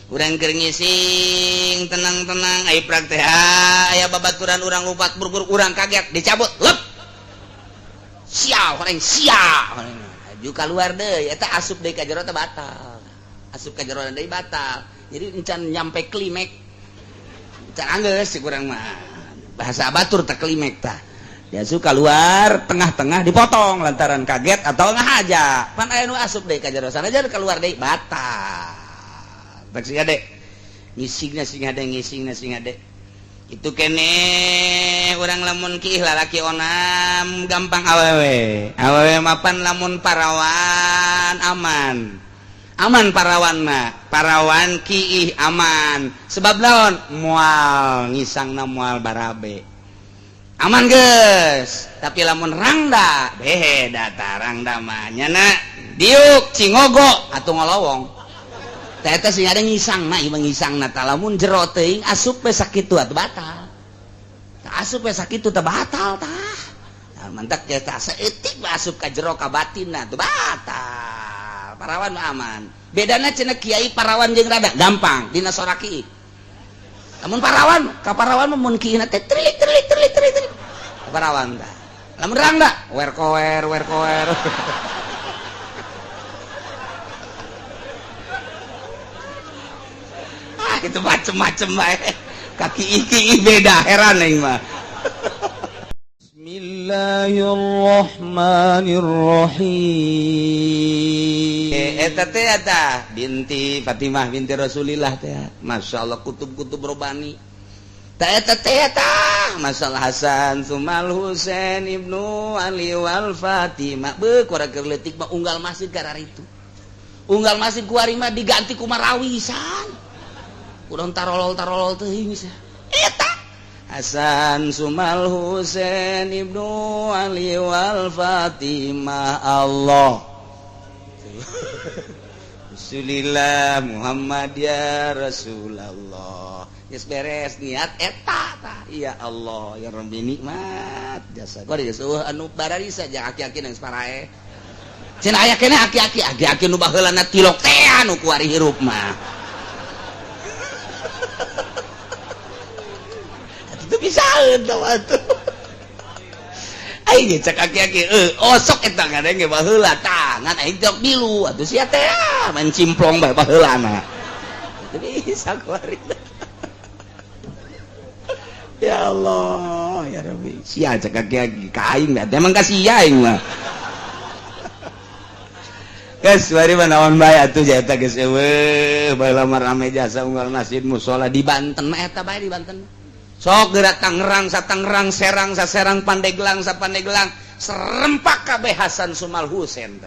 urang keur ngising tenang-tenang aya praktek aya babaturan urang lupat burgur urang kaget dicabut lep sial horeng sia aju keluar deui eta asup deui ka jero teh batal asup ka jero deui batal jadi encan nyampe klimek encan anggeus si urang mah bahasa batur teh klimek tah dia suka keluar tengah-tengah dipotong lantaran kaget atau ngahaja pan aya nu asup deui ka jero sana jadi keluar deui batal tak sing ade ngisingna sing ade itu kene urang lamun kiih lalaki onam gampang awewe mapan lamun parawan aman parawan mah parawan kiih aman sebab naon moal ngisangna moal barabe aman geus tapi lamun rangda beda ta rangda mah nyana diuk cingogo atuh ngolowong teh eta sing ada ngisangna ieu ngisangna tah lamun jero teuing asup we sakitu atuh batal tah asup we sakitu teh batal tah mantak ya tah saeutik asup ka jero ka batinna teh batal parawan mah aman bedana cenah kiai parawan jeung rada gampang dina soraki lamun parawan ka parawan mah mun kiina teh trilik parawan tah lamun rangda wer kower itu macem-macem bae kaki iki beda heran aing mah Bismillahirrahmanirrahim eta teh eta binti Fatimah binti Rasulillah teh masyaallah kutub-kutub robani teh eta masalah Hasan Sumal Husain Ibnu Ali wal Fatimah beuh kurang keur leutik mah unggal masjid kararitu unggal masjid kuari mah diganti ku marawisan urang tarolol teuing sia eta Hasan Sumal Husain Ibnu Ali wal Fatimah Allah Rasulillah Muhammad ya Rasulullah geus beres niat eta tah ya Allah ya Rabbi nikmat jasa gua geus anu barari saja aki-aki nang separae cenah aya keneh aki-aki nu baheulana tilok teh anu kuari hirup mah itu bisa atuh atuh aing cek aki-aki osok eta ngadenge baheula tangan aing jok bilu atuh sia teh main cimplong bae baheulana bisa kuari ya Allah ya Rabbi sia cek aki-aki ka aing da emang ka sia aing mah geus bari mah naon bae atuh eta geus eueuh baheula mah rame jasa unggal masjid mushola di Banten mah eta bae di Banten sok geura Tangerang satangerang Serang saserang Pandeglang sapandeglang serempak kabeh Hasan Sumal Husain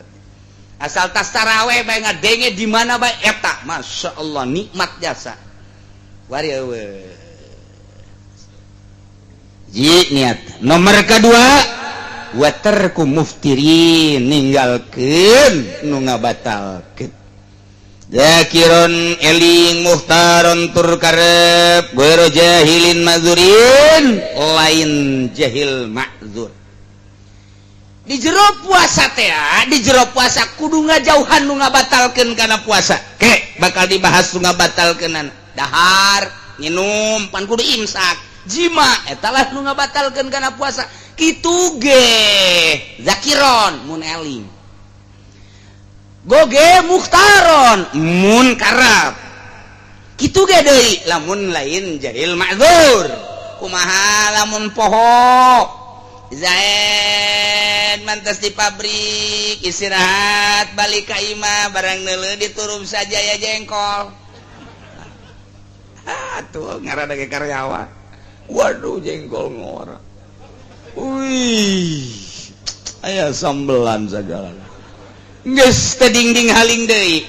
asal tas taraweh bae ngadenge di mana bae eta masyaallah nikmat jasa wari eueuh ji niat nomor kedua watarku muftirin ninggalkeun nu ngabatalkeun zakiron eling muhtaron tur karep goero jahilin mazurin lain jahil ma'zur di jero puasa teh di jero puasa kudu ngajauhan nu ngabatalkeun kana puasa ke bakal dibahas nu ngabatalkeunan dahar nginum pan kudu imsak jima eta lah nu ngabatalkeun kana puasa kitu ge zakiron mun eling goge muhtaron mun karab kitu ge deui lamun lain jahil ma'zur kumaha lamun poho Zaid mantas di pabrik istirahat balik ka imah barang neuleuh diturum saja ya jengkol atuh ngarada ge karyawan waduh jengkol ngora wih aya sambelan segala geus teh dingding haling deui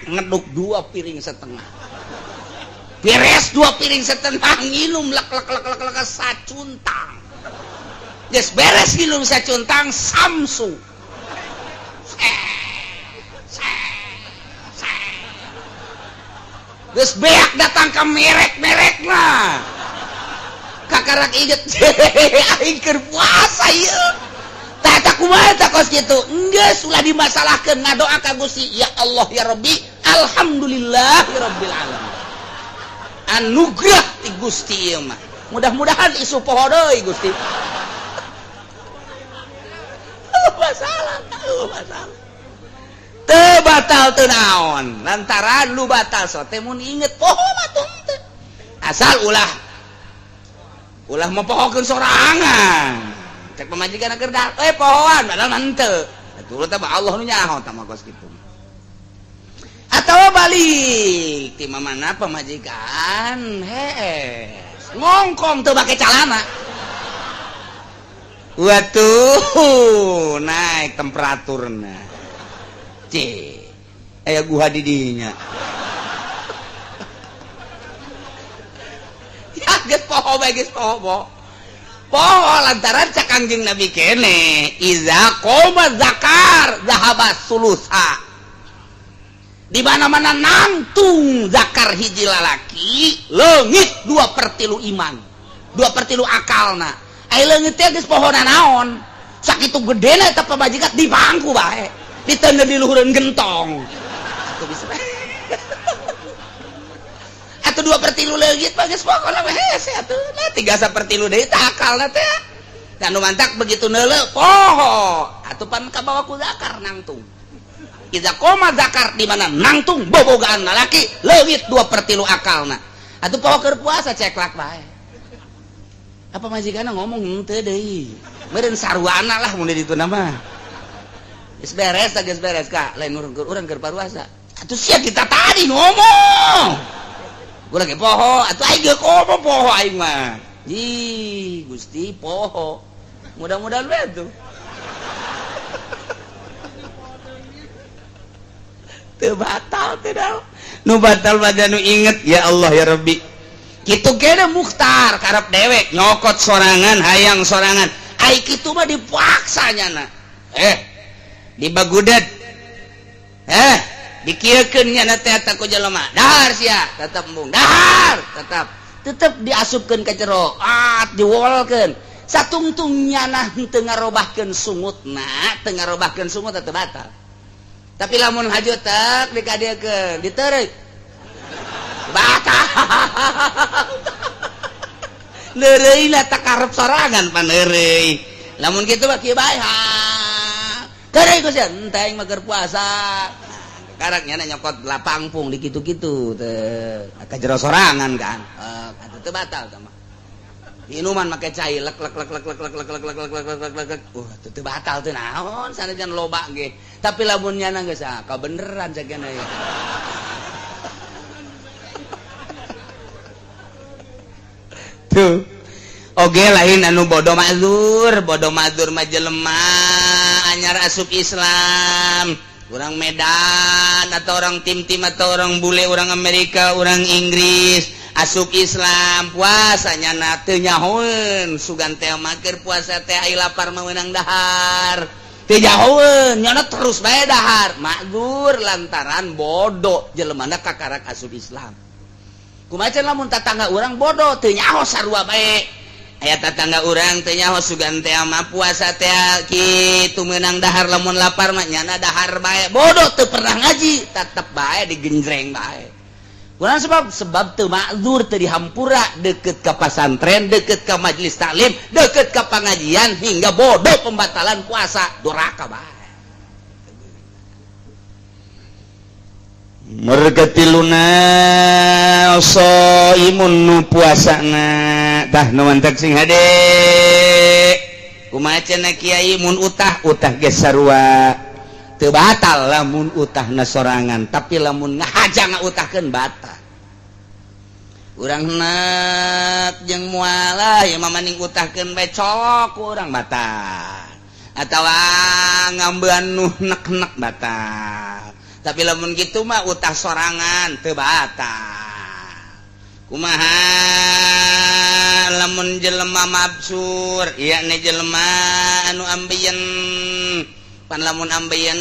ngeduk 2 piring setengah beres 2 piring setengah nginum lek sacuntang geus beres nginum sacuntang samsu geus beak datang ke merek-merekna kakarak inget aing keur puasa ieu tah kumaha tah kos kitu geus ulah dimasalahkeun ngadoa ka Gusti ya Allah ya Rabbi alhamdulillahirabbil alamin anugerah ti Gusti ieu mah mudah-mudahan isu poho deui Gusti masalah teu batal teu naon lantaran lu batal so teh mun inget poho mah teu asal ulah mempohokeun sorangan cek pamajikan keur dah pohoan padahal henteu atuh teh Allah nu nyaho tah mah kos kitu atau balik ti mamana pamajikan ngongkong teu bake calana watuh naik temperaturna aya guha di dinya ya geus poho bae geus poho lantaran cak Kangjeng Nabi kene iza qoma zakar zahabas sulusa di mana-mana nangtung zakar hiji lalaki leungit 2/3 iman 2/3 akalna ai leungit teh geus pohona naon sakitu gedena eta pamajikan di bangku bae ditanda di luhureun gentong atuh bisa atuh 2/3 leungit mah geus pokona hese atuh nah 3/3 deui tah akalna teh anu mantak begitu neuleuh poho atuh pan kabawa ku zakar nangtung iza koma zakar di mana nangtung bobogaan lalaki leungit 2/3 akalna atuh poho keur puasa ceklak bae apa majikanna ngomong henteu deui meureun sarwana lah mun di ditu mah geus beres Kak lain urang keur paruasa atuh sia kita tadi ngomong urang ge poho atuh aing ge komo poho aing mah ih Gusti poho mudah-mudahan we tuh teu batal teh nu batal pada nu inget ya Allah ya Rabbi kitu kene mukhtar karep dewek nyokot sorangan hayang sorangan ai kitu mah dipaksa nyana dibagudet dikieukeun nyana teh eta ku jelema dahar sia tetep embung dahar tetep diasupkeun ka jero diwolkeun satungtung nyana teu ngarobahkeun sungutna teu ngarobahkeun sungut teu batal tapi lamun hajotek dikadekeun diteureuy batal leureuyna tak karep sorangan pan leureui lamun kitu mah kieu bae teureui geus henteu aing mah keur puasa karak nyana nyokot lapangpung di kitu-kitu teh ka jero sorangan kan atuh teu batal tah mah minuman make cai lek teu batal teu naon sanajan loba ge tapi lamun nyana geus kabeneran sagana ya tuh oge lain anu bodoh mazur mah jelema anyar asup Islam orang Medan atau orang tim atau orang bule orang Amerika orang Inggris asup Islam puasanya na teu nyahoeun sugan teh mah keur puasa teh ai lapar mah meunang dahar teu nyahoeun nyana terus bae dahar mazur lantaran bodoh jelemana kakarak asup Islam kumaha can lamun tatangga urang bodoh teu nyaho sarua bae aya tatangga urang teu nyaho sugan teh mah puasa teh kitu meunang dahar lamun lapar mah nyana dahar bae bodoh teu pernah ngaji tetep bae digenjreng bae kurang sebab teu makzur teu dihampura deket ka pasantren deket ka majelis taklim deket ka pengajian hingga bodoh pembatalan puasa doraka bae mergatiluna shaimun nu puasana tah nu mantep sing hade kumaha cenah kiai mun utah ge sarua teu batal lamun utahna sorangan tapi lamun ngahajang ngutahkeun batal urang nek jeung moal ya mamaning utahkeun bae colok urang batal atawa ngambean nu nek-nek batal tapi lamun gitu mah utah sorangan teu batal kumaha lamun jelema mabsur iya ne jelema anu ambeien pan lamun ambeien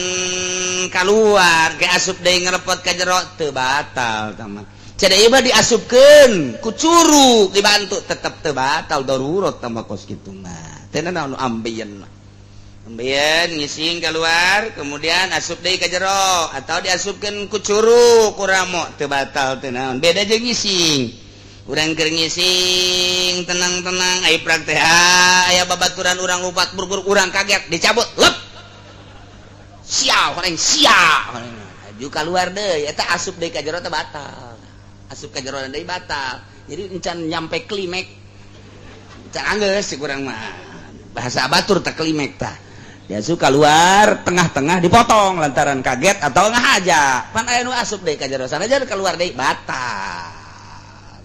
kaluar ge asup deui ngarepot ka jero teu batal tah mah ceda ieu mah diasupkeun ku curug dibantu tetep teu batal darurat tah mah kos kitu mah teh anu ambeien mah kemudian ngising keluar kemudian asup deui ka jero atau diasupkeun ku curug ku ramo teu batal teu naon beda jeung ngising urang keur ngising tenang-tenang ai praktek aya babaturan urang lupat buru-buru urang kaget dicabut lep sia horeng sia aju keluar deui eta asup deui ka jero teh batal asup ka jero deui batal jadi encan nyampe klimek encan anggeus si kurang mah bahasa batur teh klimek tah dia suka keluar tengah-tengah dipotong lantaran kaget atau ngahaja pan aya nu asup deui ka jero sanajan keluar deui batal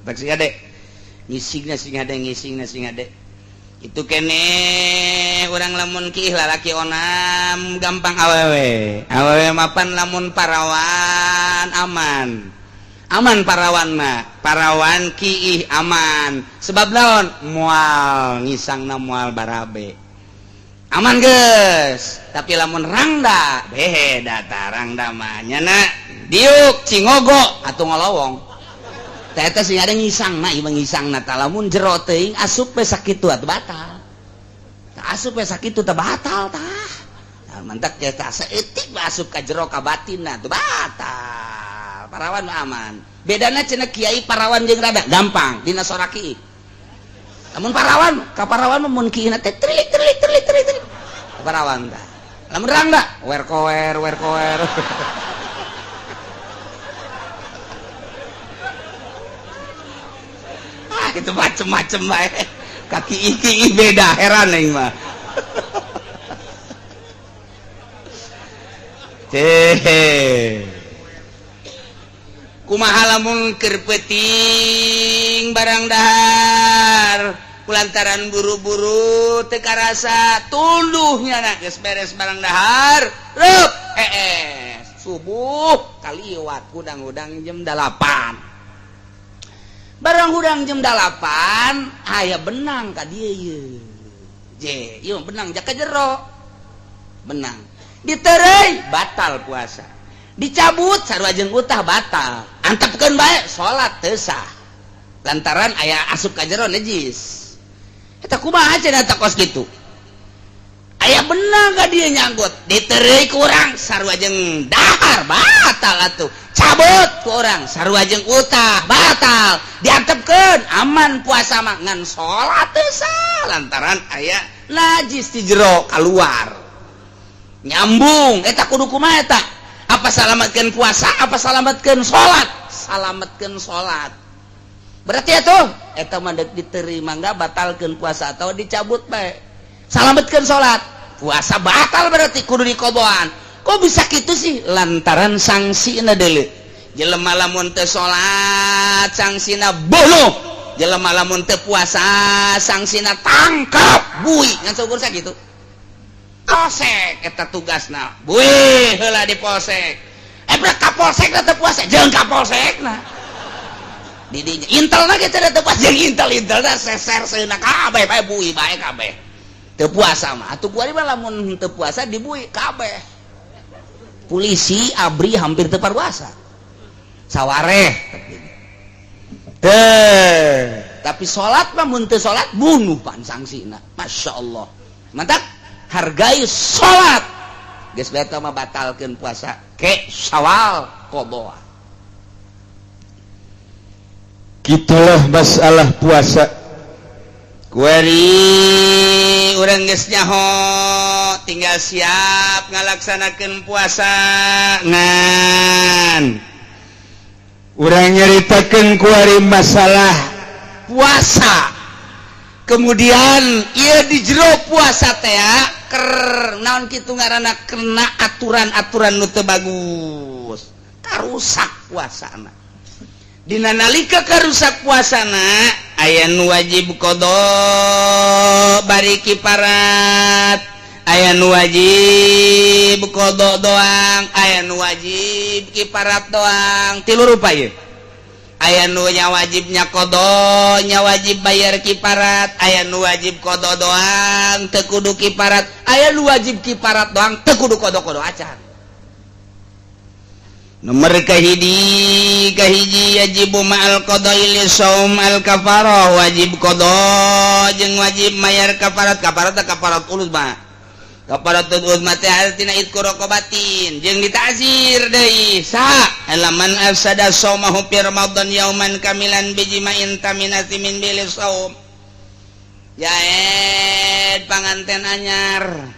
tak sing ade ngisingna sing ade itu kene urang lamun kiih lalaki onam gampang awewe mapan lamun parawan aman parawan mah parawan kiih aman sebab naon moal ngisangna moal barabe aman geus tapi lamun rangda beda ta rangda mah nyana diuk cingogo atuh ngolowong eta sing ada ngisangna ieu ngisangna tah lamun jero teuing asup we sakitu atuh batal tah asup we sakitu teh batal tah mantak eta saeutik asup ka jero ka batinna teh batal parawan aman bedana cenah kiai parawan jeung rada gampang dina soraki lamun parawan ka parawan mun kiina teh trilik parawan tah lamun rangda wer kower itu macem-macem bae kaki iki beda heran aing mah kumaha lamun keur peuting barang dahar kulantaran buru-buru teu karasa tunduhnya na geus beres barang dahar leup subuh kaliwat udang-udang jam 8 barang hudang jam 8 aya benang ka dieu ye je ieu benang jak ka jero benang ditereuy batal puasa dicabut sarua jeung utah batal antepkeun bae salat teu sah lantaran aya asup ka jero najis eta kumaha cenah eta kos kitu aya benang ka dieu nyanggut ditereuy ku urang sarua jeung dahar batal atuh cabut ku orang sarua jeung utah batal diantepkeun aman puasa mah ngan salat teu sah lantaran aya najis di jero keluar nyambung eta kudu kumaha eta apa salametkeun puasa apa salametkeun salat salametkeun salat berarti atuh eta mah deuk diterima enggak batalkeun puasa atau dicabut bae salametkeun salat puasa batal berarti kudu dikoboan kok bisa gitu sih lantaran sanksina deuleu jelema lamun teu salat sangsina bunuh jelema lamun teu puasa sangsina tangkap buih ngan saukur sakitu polsek eta tugasna buih heula di polsek berak ka polsek teu puasa jeung ka polsekna di dinya intelna ge teu puasa jeung intelna seser seuna kabeh bae buih bae kabeh teu puasa mah atuh kuari mah lamun teu puasa dibuih kabeh polisi abri hampir teu parwasa sawareh tapi salat mah mun teu salat bunuh pan sangsina masyaallah mantap hargai salat geus beta mah batalkeun puasa ke Syawal qada kitulah masalah puasa kuari urang geus nyaho tinggal siap ngalaksanakeun puasa ngan urang nyaritakeun kuari masalah puasa kemudian ieu di jero puasa teh keur naon kitu ngaranna kena aturan-aturan nu teu bagus karusak puasana dina nalika karusak puasana aya nu wajib qada bari kifarat aya nu wajib qada doang aya nu wajib kifarat doang tilu rupa ieu aya nu nya wajibnya qada nya wajib bayar kifarat aya nu wajib qada doang teu kudu kifarat aya nu wajib kifarat doang teu kudu qada acan nomor kahiji yajibu ma'al qada'i li shaum al kafarah wajib qada jeung wajib mayar kafarat kafarat ulus mah kaparatul uzma teh artina itqu raqabatin jeung ditazir deui saha alaman afsada saumahu fi ramadan yauman kamilan bijima'in taminati min bil saum jaed panganten anyar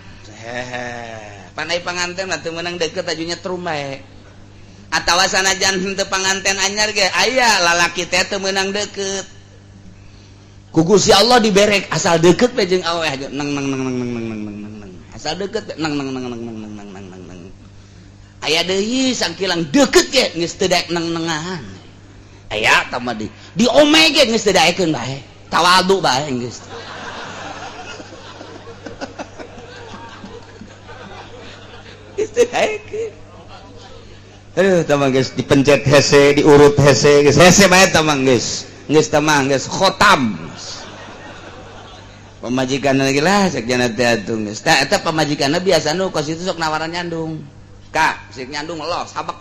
pandai panganten mah teu meunang deukeut ajunya trum bae atawa sanajan henteu panganten anyar ge aya lalaki teh teu meunang deukeut ku Gusti Allah diberek asal deukeut we jeung aweh nang asal deket nang aya deui sangkilang deket ge geus teu daek nang-nangahan aya tama di ome ge geus teu daekeun bae tawadu bae geus geus teu daekeun aduh tama geus dipencet hese diurut hese geus hese bae tama geus tama geus khotam pemajikan lagi lah cek jana teh atuh geus tah eta pamajikanna biasana kos itu sok nawaran nyandung kak sik nyandung los habak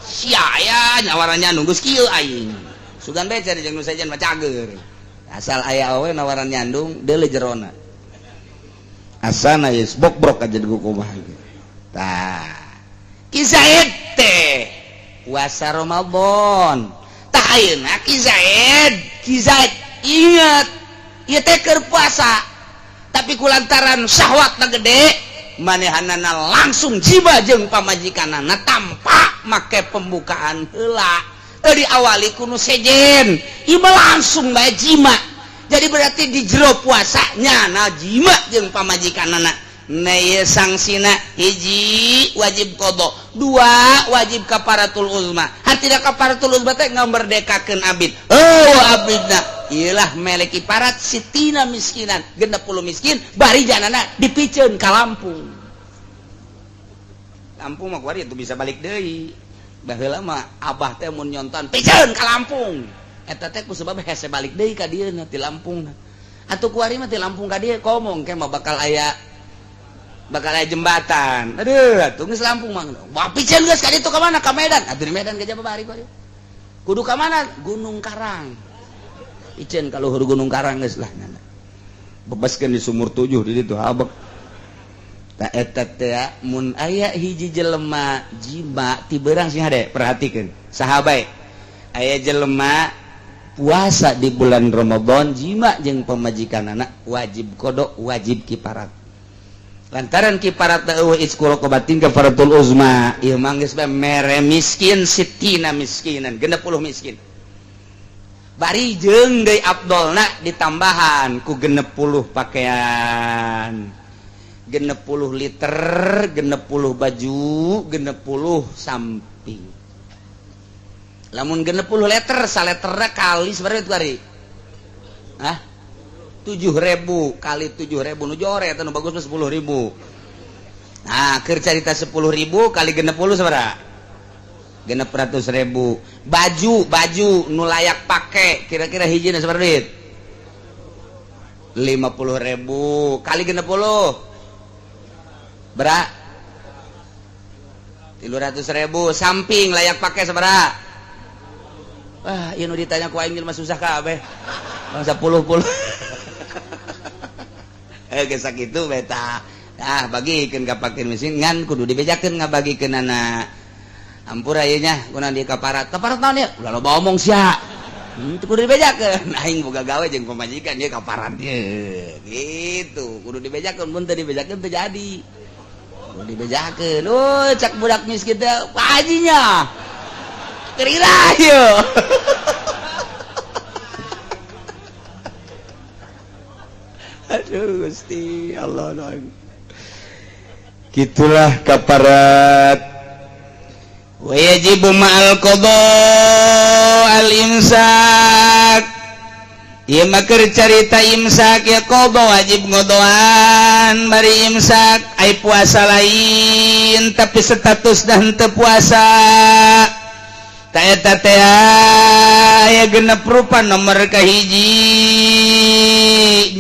sia aya nawaran nyandung geus kieu aing sugan bae cari jeung nu sajen mah cager asal aya we nawaran nyandung deuleu jerona asana geus bok-brok aja ku kumaha tah kisah teh puasa Ramadan tah ayeuna kisah ingat ieu teh keur puasa tapi kulantaran syahwatna gede manehanana langsung jiba jeung pamajikanana tanpa make pembukaan heula teu diawali ku nu sejen ieu mah langsung bae jima jadi berarti di jero puasanya na jima jeung pamajikanana Naya sangsina hiji wajib qada, dua wajib kafaratul uzma. Hartina kafaratul uzma teh ngamerdekakeun abid. Oh abidna ieulah melek iparat sitina miskinan, 60 miskin bari janana dipikeun ka Lampung. Lampung mah kuari itu bisa balik deui. Baheula mah abah teh mun nyonton pikeun ka Lampung. Eta teh kusebab hese balik deui ka dieu ti Lampung. Atuh kuari mah ti Lampung ka dieu komong ke mah bakal aya jembatan. Aduh, atuh geus Lampung mah. Wah, piceun geus ka ditu ka mana? Ka Medan. Atuh di Medan ge bari kudu. Kudu ka mana? Gunung Karang. Piceun ka luhur Gunung Karang geus lah. Bebaskeun di sumur 7 di ditu habek. Ta eta teh mun aya hiji jelema jima ti beurang sing hade, perhatikeun. Saha bae? Aya jelema puasa di bulan Ramadan jima jeung pamajikanana wajib qada, wajib kifarat. Lantaran kifarat eueuh isqul qabatin kafaratul uzma ieu mah geus mere miskin sitina miskinan 60 miskin bari jeung deui afdolna ditambahan ku 60 pakaian 60 liter 60 baju 60 samping lamun 60 liter saleterna kali sabaraha itu kali hah 7.000 kali 7.000 nu jore eta nu bagus mah 10.000. Nah, keur carita 10.000 kali 60 sabaraha? 600.000. Baju nu layak pake kira-kira hijina sabaraha duit? 50.000 kali 60. Bera? 300.000 samping layak pake sabaraha? Wah, ieu nu ditanya ku aing mah susah kabeh. Bangsa 10. Geus sakitu beta. Ah bagikeun ka fakir miskin ngan kudu dibejakeun ngabagikeun anak. Ampura ieu nya kunaon di kafarat. Kafarat naon ieu? Ulah loba omong sia. Kudu dibejakeun. Aing boga gawe jeung pamajikan ieu kafarat ieu. Gitu. Kudu dibejakeun mun teu dibejakeun teu jadi. Kudu dibejakeun. Oh, cak budak miskin teh pajinya. Kerira ieu. Aduh Gusti Allah doang. Gitulah kafarat. Wajibu ma'al qada al-imsak. Ieu mah keur carita imsak ya qada wajib ngodoan bari imsak ai puasa lain tapi status dah henteu puasa. Ta eta teh aya 6 rupa nomor kahiji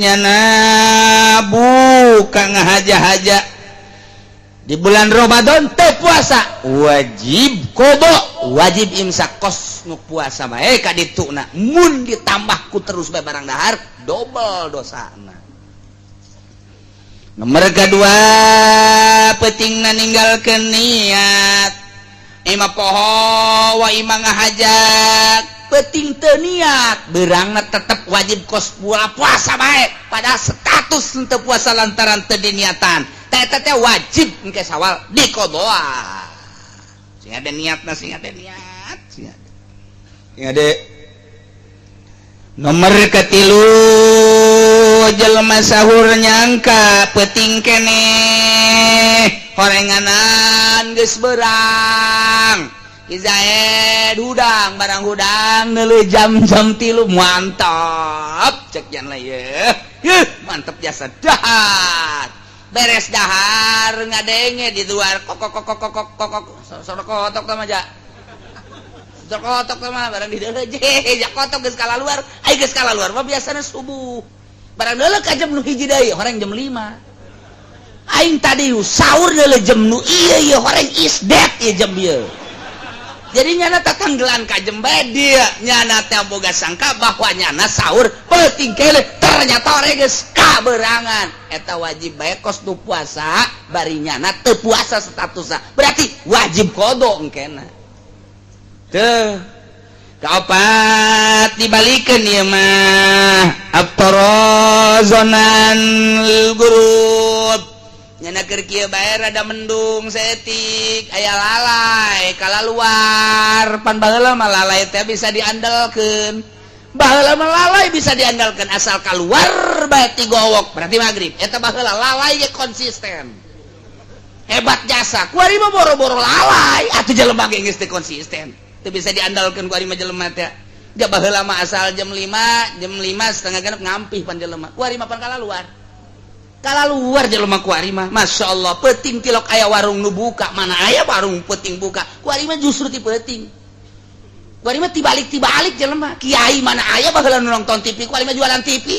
nyana buka ngahaja-haja di bulan Ramadan teh puasa wajib qada wajib imsak kos nu puasa bae ka dituna mun ditambah ku terus bae barang dahar double dosana nomor kedua pentingna ninggalkeun niat ima poho wa ima ngahajak penting teu niat beurangna tetep wajib kos puasa bae pada status teu puasa lantaran teu diniatan eta teh wajib engke sawal dikodoa sing ada niatna sing ada niat sing ada nomor katilu jelema sahur nyangka penting keneh horenganan geus beurang Izaed hudang barang hudang neuleuh jam-jam 3 mantap cek jan lah ye mantap jasa dahat beres dahar ngadenge di luar kok sok kotok tah aja sok kotok tah barang di deuleu jak kotok geus kala luar ai geus kala luar mah biasana subuh barang deuleu ka jam nu hiji deui horeng jam 5 aing tadi sahur deuleu jam nu ieu horeng is dead ieu jam ieu jadi nyana tatanggelan ka jam bae dia nyana teh boga sangka bahwa nyana sahur penting kele ternyata orangnya geus kaberangan eta wajib bae kos nu puasa bari nyana teu puasa statusna berarti wajib qada engkena teu kaopat dibalikeun ieu mah aftarazonan lil gurub nyana keur kieu bae rada mendung setik aya lalai kala luar pan baheula mah lalai teh bisa diandalkeun baheula mah lalai bisa diandalkeun asal kaluar bae ti gowok berarti magrib eta baheula lalai ge konsisten hebat jasa kuari mah boro-boro lalai atuh jelema ge geus teu konsisten teu bisa diandalkeun kuari mah jelema teh da baheula mah asal jam 5 setengah genep ngampih pan jelema kuari mah pan kala luar jelema kuari mah masyaallah penting tilok aya warung nu buka mana aya warung penting buka kuari mah justru ti penting kuari mah tibalik jelema kiai mana aya baheula nu nonton TV kuari mah jualan TV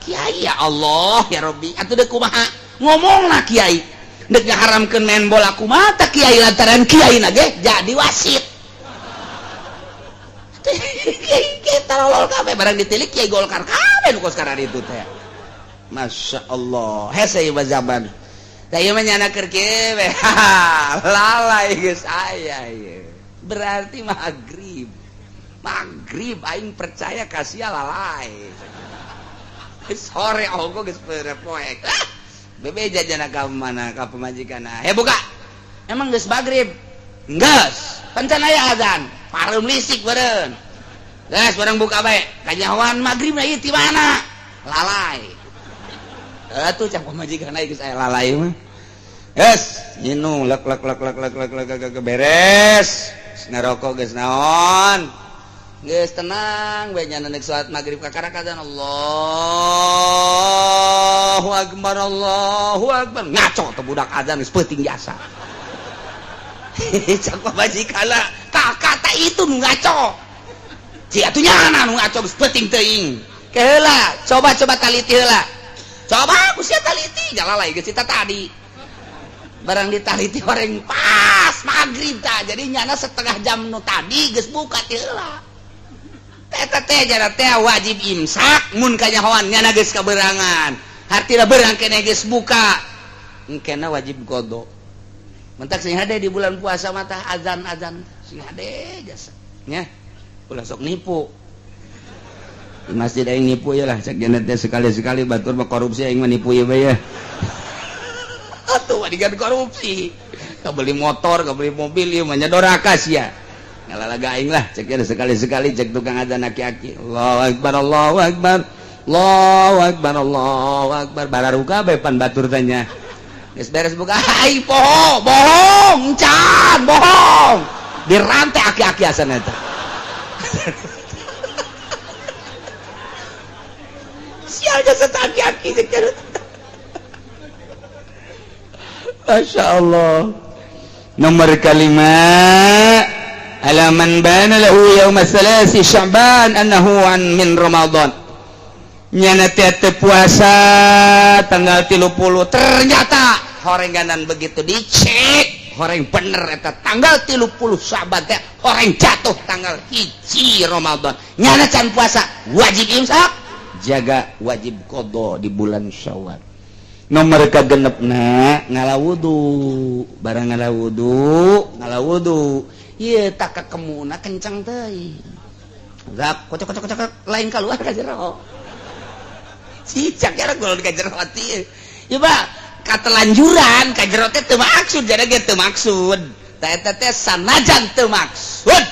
kiai ya Allah ya Rabbi atuh deuk kumaha ngomongna kiai deuk ngaharamkeun main bola kumaha tah kiai lantaran kiai na ge jadi wasit kita lolol kabeh barang ditilik kiai Golkar kabeh nu kos karana itu teh Masya Allah hese ieu zaman da ieu mah nyana keur kieu lalai geus aya ieu berarti maghrib aing percaya ka sia lalai sore ogo geus poek bebe jajana ka mana ka pemajikanna buka emang geus maghrib geus pancan aya azan pareum lisik beureun geus bareng buka bae kanyahoan maghrib na ieu ti mana lalai atuh cak pamajikan aing geus aya lalai mah. Yes, nginung lek beres. Ngarokok geus naon? Geus tenang we nya neuk salat magrib ka karakadan Allahu akbar ngaco teh budak azan geus peuting jasa. Cak pamajikan kata itu nu ngaco. Ci atuh nyana nu ngaco geus peuting teuing. Keheula, coba taliti heula. Coba usia taliti jalalai geus eta tadi barang ditaliti horeng pas magrib tah jadi nyana setengah jam nu tadi geus buka ti heula eta teh jara teh wajib imsak mun kanyahoan nyana geus kaberangan hartina beurang keneh geus buka engkena wajib qada mentak sing hade di bulan puasa mah tah azan sing hade jasa nya ulah sok nipu di masjid aing nipu ya lah cek janet teh sekali-sekali batur mah korupsi aing mah nipu ya bae ya atuh adigan korupsi kabeli motor kabeli mobil ieu mah nyadoraka sia ngalalaga aing lah cek janet sekali-sekali cek tukang adzan aki-aki Allahu akbar bararuka bae pan batur tanya geus beres buka ai bohong can bohong dirantai aki-aki asan eta sialnya setaki-aki sekarang. Masya Allah. Nomor kelima alaman bana lahu yaum tsalasi Sya'ban annahu an min Ramadan nyana teh puasa tanggal 30 ternyata horenganan begitu dicek horeng bener eta tanggal 30 Sya'ban teh horeng jatuh tanggal 1 Ramadan nyana can puasa wajib imsak jaga wajib qada di bulan Syawal nomor kagenepna ngala wudu barang ngala wudu ieu tak kemuna kencang teuing zak kocok lain keluar ka jero cicak ya gol ka jero ieu ieu Pak katelanjuran ka jero teh teu maksud jadi ge teu maksud ta eta teh sanajan teu maksud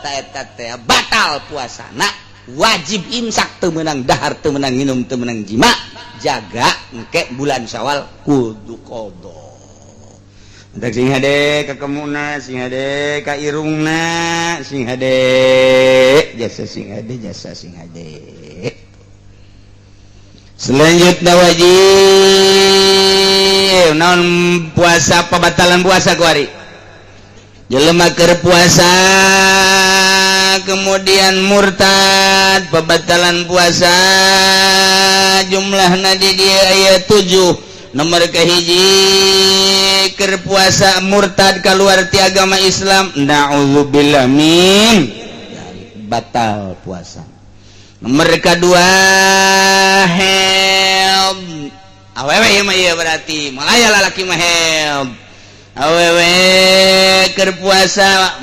ta eta teh batal puasana wajib imsak teu meunang dahar teu meunang nginum teu meunang jima jaga engke bulan Syawal kudu qada. Entek sing hade ka kemuna, sing hade ka irungna, sing hade jasa sing hade. Selanjutnya wajib naon puasa pabatalan puasa kuari. Jelema keur puasa kemudian murtad pembatalan puasa jumlahna di dia ayat 7 nomor kahiji keur puasa murtad keluar ti agama Islam naudzubillah min batal puasa. Nomor kedua haid awewe mah ieu berarti malaya lalaki mah haid awewe keur puasa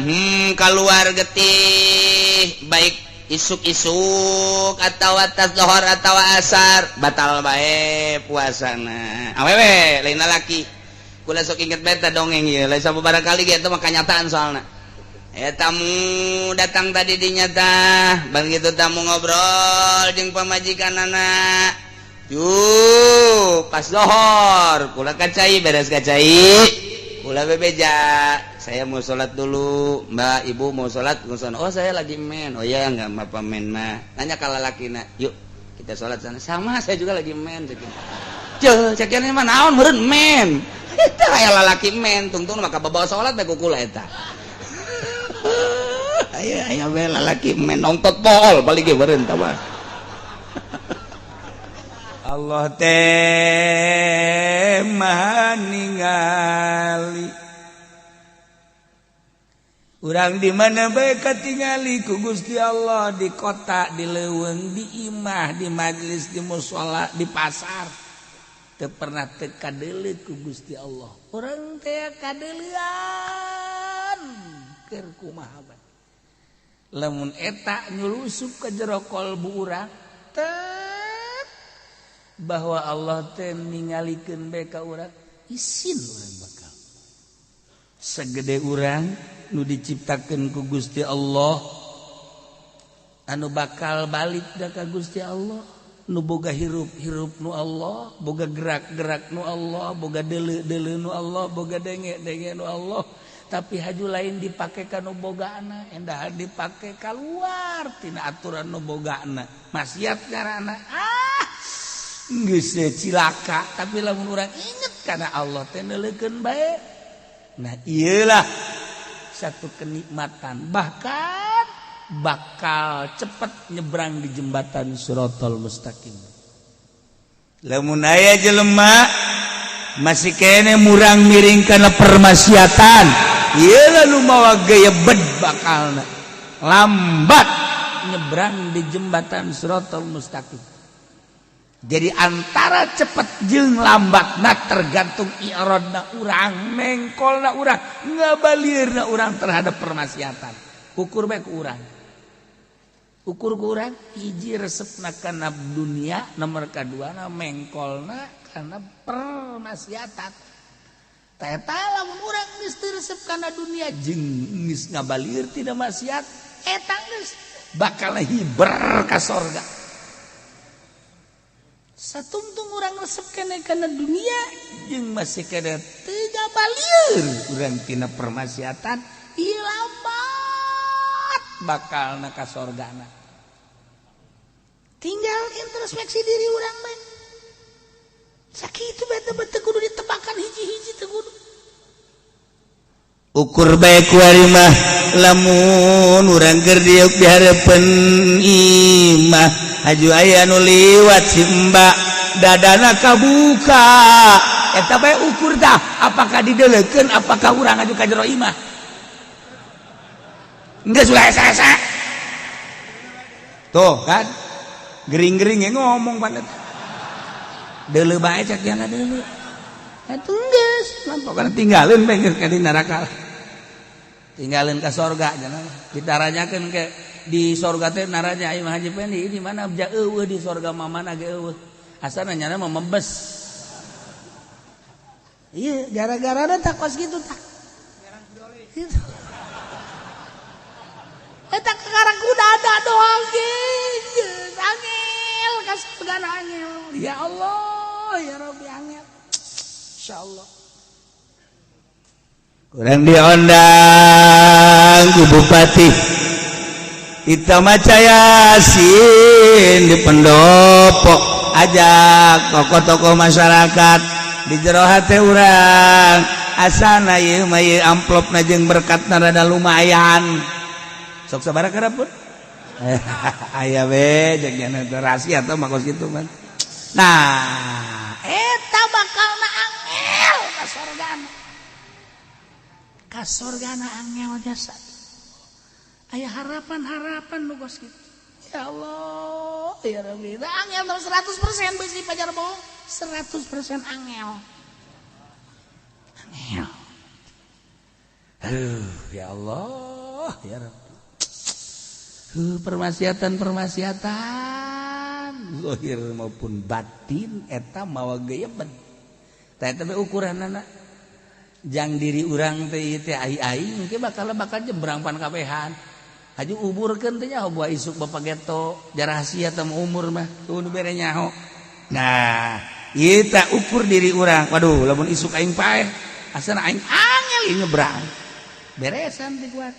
keluar getih baik isuk-isuk atau atas zuhur atau asar batal bae puasana awewe lain lalaki kula sok inget beta dongeng ieu lain sababaraha kali ge eta mah kanyataan soalna tamu datang tadi dinyata bang gitu tamu ngobrol jeung pamajikanana yuk pas zuhur kula kacai beres kacai kula bebeja saya mau sholat dulu mbak ibu mau sholat oh saya lagi men oh ya nggak apa men mah nanya ke lalakina yuk kita sholat sana sama saya juga lagi men cekiannya mah naon meureun men eta aya lalaki men tungtung maka bawa sholat bae kukula eta aya we lalaki men nongtot pol balik ge meureun tah mah Allah teh maha ningali urang di mana bae katingali ku Gusti Allah di kota di leuweung di imah di majelis di mushola di pasar teu pernah teu kadeuleu ku Gusti Allah urang teh kadeuleuan keur kumaha bae lamun eta nyulusup ka jero kolbu urang teh bahwa Allah teh ningalikeun bae ka urang isin urang bakal sagede urang nu diciptakeun ku Gusti Allah anu bakal balik da ka Gusti Allah nu boga hirup nu Allah boga gerak nu Allah boga deuleu nu Allah boga denge nu Allah tapi haju lain dipake ka nu bogaana endah dipake kaluar tina aturan nu bogaana maksiat ngaranna geus cilaka tapi lamun urang inget kana Allah teh neuleukeun bae nah iyalah satu kenikmatan bahkan bakal cepat nyebrang di jembatan Shiratal Mustaqim lamun aya jelema masih kene murang miring kana permaksiatan ieu nu mawa gaya bed bakalna lambat nyebrang di jembatan Shiratal Mustaqim. Jadi antara cepat jeung lambatna tergantung iradna urang, mengkolna urang, ngabaliurna urang terhadap permaksiatan. Ukur bae ku urang. Ukur ku urang hiji resepna kana dunia, nomor kaduana mengkolna kana permaksiatan. Eta lamun urang geus teu resep kana dunia jeung geus ngabalieur tina maksiat, eta geus bakal hiber ka sorga. Satungtung urang resep kene kana dunia jeung masih kada teu ngabalieur urang tina permaksiatan ieu lambat bakalna ka sorgana. Tinggal introspeksi diri urang mah. Sakitu bete-bete kudu ditebakan hiji-hiji teh kudu. Ukur bae ku ari mah lamun urang keur diuk di hareupeun imah haju aya nu liwat simba dadana kabuka eta bae ukur tah apakah dideuleukeun apakah urang aju ka jero imah enggeus ulah esa-esa tuh kan gering-gering ngomong banget deuleu bae cak yana deuleu atuh geus pokona tinggalin bae geus ka di neraka tinggalin ka sorga jangan ditaranyakeun ke di sorga teh naranya Imam Haji Pendi di mana abja eueuh di sorga mamana ge eueuh asana nyana mah membes iya gara-gara tak kos gitu tak gitu eta karang kuda ada doang ge angel ka sorga angel ya Allah ya Rabbi angel insyaallah kurang diundang ku bupati Itamacaya Yasin di pendopo ajak tokoh-tokoh masyarakat di jero hate urang asana ieu mah ieu amplopna jeung berkatna rada lumayan sok sabaraha karapun aya we jeung nya rahasia teh mah kos kitu mah nah eta bakalna angel ka sorgana angel jasa aya harapan-harapan nu gos kitu ya Allah ya Rabbi da angel 100% bisi pajar bohong 100% angel ya Allah ya Rabbi permasiatan zahir maupun batin eta mawa geyeban tah eta ukuranana jang diri urang teh teh ai-ai mungkin bakal jembrang pan kabehan haju uburkeun teh nya bawa isuk bapak geto rahasia teh umur mah tuh nu bere nyaho nah ieu teh ukur diri urang waduh lamun isuk aing paeh asana aing angel ieu nyebrang beresan ti kuat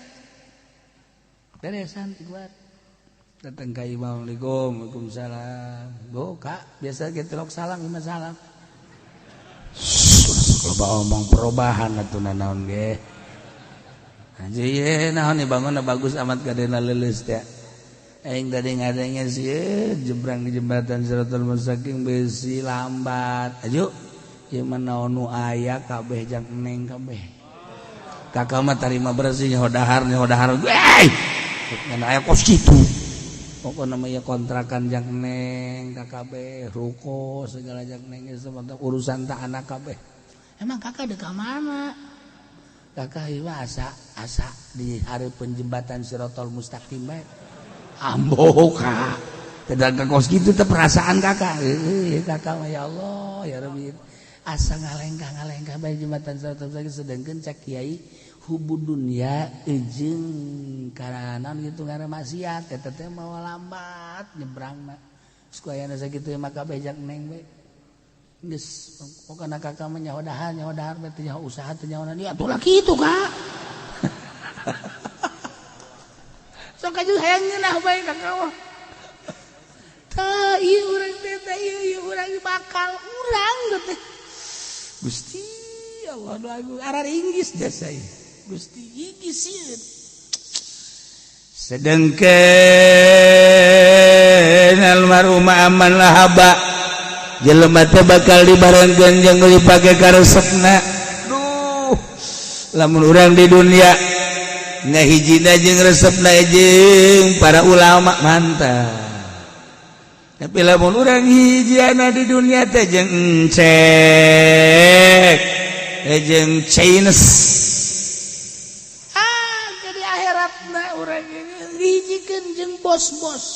datang ka imam waalaikumsalam go kak biasa ge telok salam lima salam kalau omong perubahan atuh naon ge aja ye naon bangunna bagus amat kadena leuleus teh aing tadi ngadenge sieun jebrang di jembatan Siratal Mustaqim besi lambat aju ieu mah naon nu aya kabeh jang neng kabeh kakak mah tarima bersih hodahar ngan aya kos kitu pokona mah ieu kontrakan jang neng kabeh ruko segala jang neng urusan teh anak kabeh. Emang kakak ada ke mana? Kakak ieu asa di hareupeun jembatan Siratal Mustaqim bae. Ambo kak. Tedagang kos kitu teh perasaan kakak. Kakak mah ya Allah ya Rabbi. Asa ngalengkah bae jembatan Siratal Mustaqim sedengkeun cak kiai hubud dunya jeung karanan gitu ngaran maksiat eta teh mawa lambat nyebrangna. Sakuyana sakitu mah kabeh jak neng bae. Geus pokona kakak mah nyahodahar berarti nyaho usaha teh nyaho dia atuh lah kitu kak sok aju hayang ngeunah bae kakak mah tah ieu urang teh ieu urang bakal urang teh Gusti Allah lagu arar Inggris jasa ieu Gusti Inggris sieun sedengkeun almarhum aman lahaba jelema teh bakal dibarengkeun jeung dipake karesepna duh lamun urang di dunia ngahijina jeung resepna jeung para ulama mantap tapi lamun urang hijiana di dunia teh jeung encek jeung Chinese jadi akhiratna urang ngihijikeun jeung bos-bos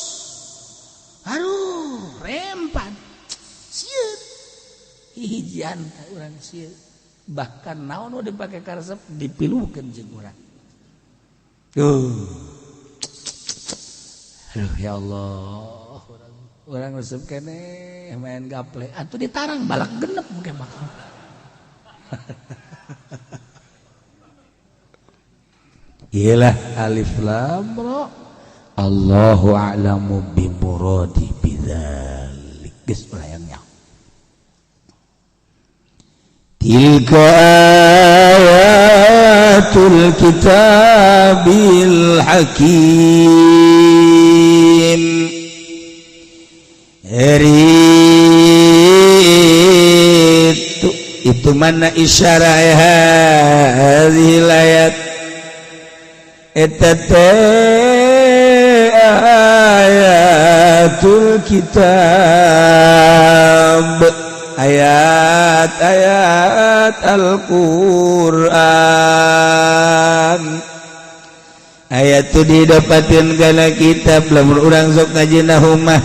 aduh rempan sieun hijian urang sieun bahkan naon nu dipake karesep dipilukeun jeung urang aduh ya Allah urang resep keneh main gaple atuh ditarang balak genep mungkin bakal iyalah alif lam ra Allahu a'lamu bi muradi bidzalik geus ulayangnya tilka ayatul kitabil hakim itu mana isyarah hadhil ayat eta ayatul kitab ayat-ayat Al-Qur'an ayat itu didapatin kana kitab lamun urang sok ngajina humah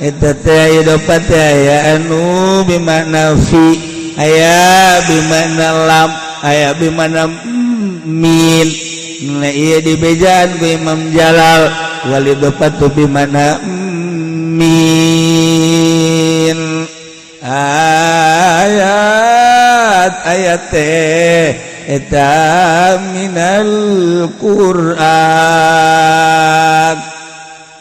eta teh aya dapat aya anu bimakna fi aya bimakna lam aya bimakna min nah ieu dibejaan ku Imam Jalal wali dapat tu bimakna min ayat teh eta minal Qur'an.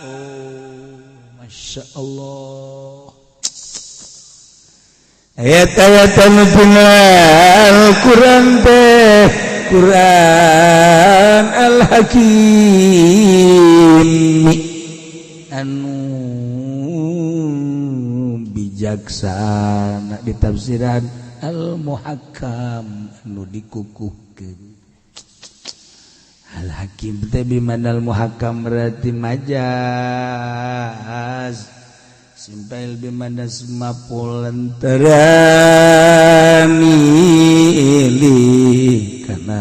Oh, masya Allah. Ayat-ayat minal Qur'an teh Qur'an Al-Hakim anu bijaksana di tafsiran Al-Muhakkam anu dikukuhkeun. Al-Hakim teh bimana Al-Muhakkam berarti majaz. Simpel bimana semapul antarani ili kana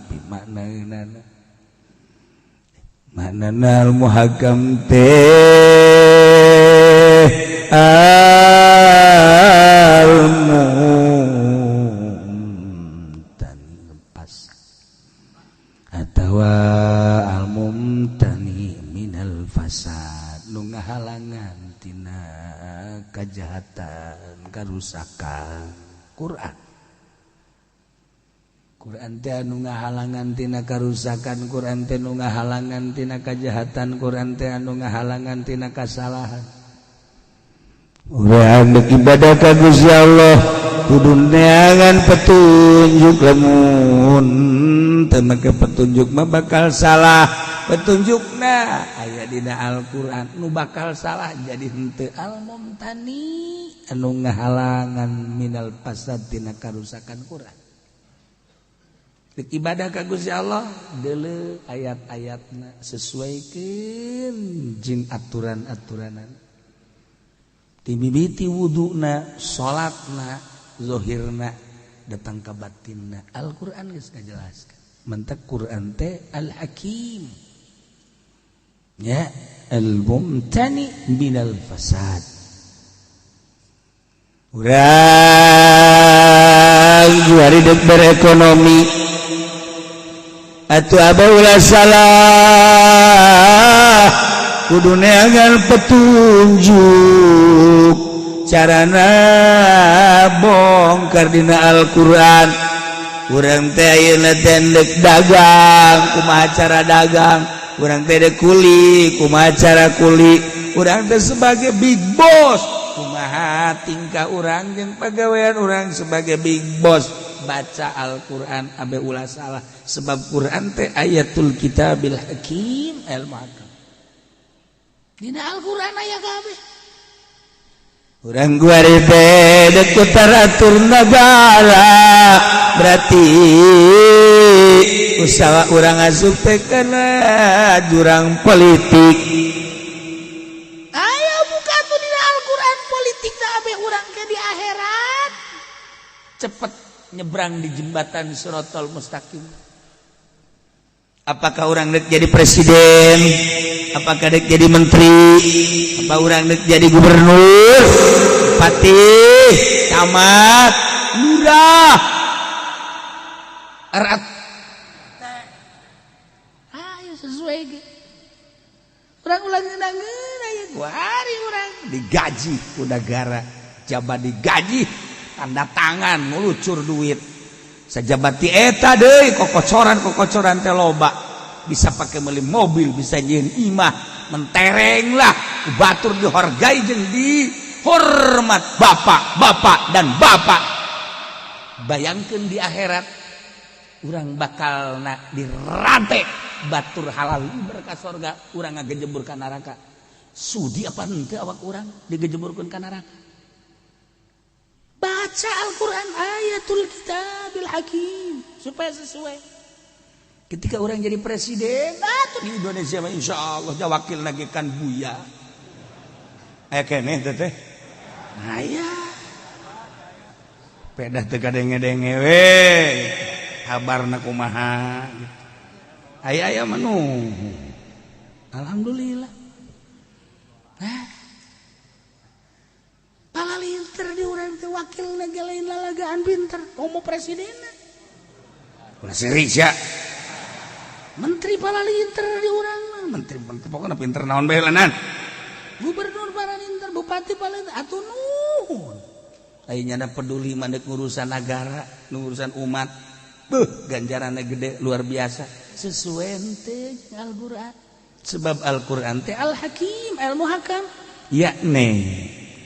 bimakna maknana Al-Muhakkam teh al-mumtani lepas atawa al-mumtani minal fasad nu ngahalangan tina kajahatan karusakan Quran teh anu ngahalangan tina karusakan Quran teh nu ngahalangan tina kajahatan Quran teh anu ngahalangan tina kasalahan. Urang dek ibadah ka Gusti Allah kudu neangan petunjuk lamun teu make petunjuk mah bakal salah petunjukna aya dina Al-Qur'an nu bakal salah jadi henteu al-mumtani anu ngahalangan minal fasad tina karusakan Qur'an. Dek ibadah ka Gusti Allah deuleu ayat-ayatna sesuaikeun jeung aturan-aturanan timibiti wuduna, sholatna, zohirna, datang ke batinna. Al-Quran geus ngajelaskeun. Mentek Quran teh Al-Hakim. Ya, al-mumtani minal fasad. Urang juari dek berekonomi. Atu abah ulah salah. Kudu neangan petunjuk carana bongkar dina Al-Qur'an. Urang teh ayeuna tendek dagang kumaha cara dagang, urang teh de kuli kumaha cara kuli, urang teh sebagai big boss kumaha tingkah urang jeung pagawean urang sebagai big boss. Baca Al-Qur'an abe ulah salah sebab Qur'an teh ayatul kitabil hakim al-muhakkam. Dina Al-Quran aya kabeh. Urang guari teh dek taratur negara berarti usaha urang asup teh kana jurang politik. Aya buka tuh dina Al-Quran politik teh abe urang ke di akhirat. Cepet nyebrang di jembatan Shiratal Mustaqim. Apakah orang dek jadi presiden? Apakah dek jadi menteri? Apa orang dek jadi gubernur? Bupati? Camat? Lurah? Erat? Ayo sesuai ge. Orang ulang ngeunangeun aya guari urang digaji ku negara. Jabat digaji tanda tangan melucur duit. Sajabat ti eta deui kokocoran teh loba bisa pakai meuli mobil bisa jeung imah mentereng lah batur dihargai jeung dihormat bapak dan bapak. Bayangkeun di akhirat urang bakalna dirante batur halal berkah surga urang ngagejebur ka neraka. Sudi apa henteu awak urang digejeburkeun ka neraka? Baca Al-Quran ayatul kitabil hakim supaya sesuai. Ketika orang jadi presiden, di Indonesia insya Allah dia wakil lagi kan buya. Aya keneh teh. Nah ya, sepeda teu kadenge-denge we kabarna kumaha gitu. Aya manu alhamdulillah palalinter di urang teh wakil negalain lalagaan pinter komo presidenna ulah serija menteri palalinter di urang mah menteri pokona pinter naon bae lanan gubernur palalinter bupati palalinter atuh nuhun ayeuna peduli mandek urusan negara urusan umat ganjaranna gede luar biasa sesuai teh Al-Qur'an sebab Al-Qur'an teh Al-Hakim ilmu hakam yakni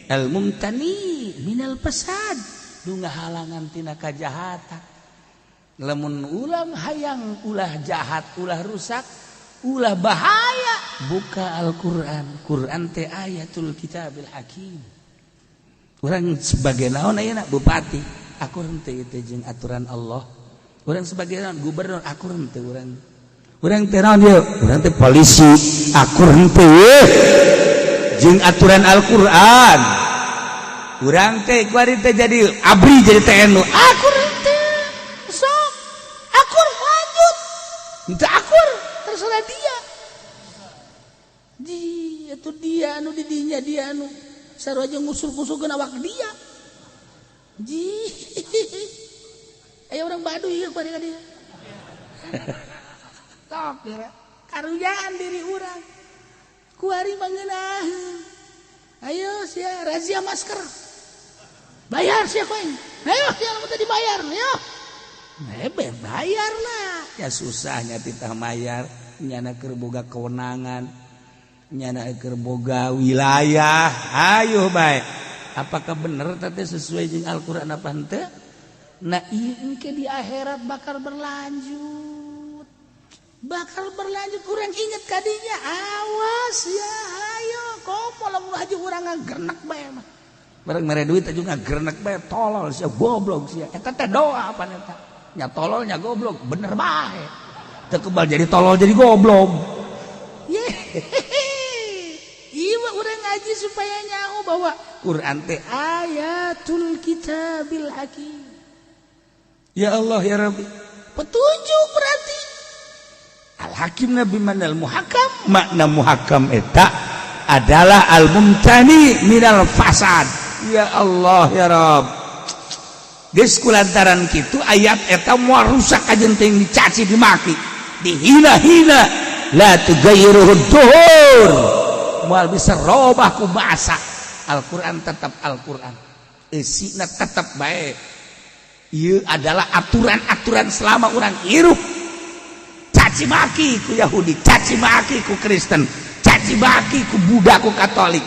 al-mumtani minal fasad nu ngahalangan tina kajahatan lamun ulang hayang ulah jahat ulah rusak ulah bahaya buka Al-Qur'an Qur'an teh ayatul kitabil hakim urang sebagai naon ayeuna bupati aku henteu teh jeung aturan Allah urang sebagai naon gubernur aku henteu urang teh naon ieu urang teh polisi aku henteu jeung aturan Al-Qur'an urang teh kuari teh jadi abri jadi TNU akur teh sok akur lanjut henteu akur terserah dia di itu dia anu di dinya dia anu sarua aja ngusul-ngusulkeun awak dia ji aya urang Baduy ieu kuari ka dia sok karujaan diri urang kuari mangeunahkeun ayo sia razia masker bayar sia koeng ayo sia lamun teh dibayar ayo bayar lah ya susahnya titah mayar nyana keur boga kewenangan nyana keur boga wilayah ayo bae apakah bener teh sesuai jeung Al-Qur'an apa henteu nah ieu engke di akhirat bakal berlanjut urang inget kadinya awas ya ayo komo lamun haji urang ngagernek bae mah bareng mere duit aja ngagernek bae tolol sia goblok sia eta teh doa apa eta nya tolol nya goblok bener bae teu kebal jadi tolol jadi goblok ieu urang ngaji supaya nyaho bahwa Quran teh ayatul kitabil hakim ya Allah ya Rabbi petunjuk berarti Al-Hakim Nabi manal muhakam makna muhakam eta adalah al-mumtani minal fasad ya Allah ya Rabb geus kulantaran kitu ayat eta moal rusak ajeun teh dicaci dimaki dihina-hina la tugayyiruhu duhur moal bisa robah ku bahasa Al-Qur'an tetap Al-Qur'an isina tetap bae ieu adalah aturan-aturan selama urang hirup caci maki ku Yahudi, caci maki ku Kristen, caci maki ku Buddha, ku Katolik,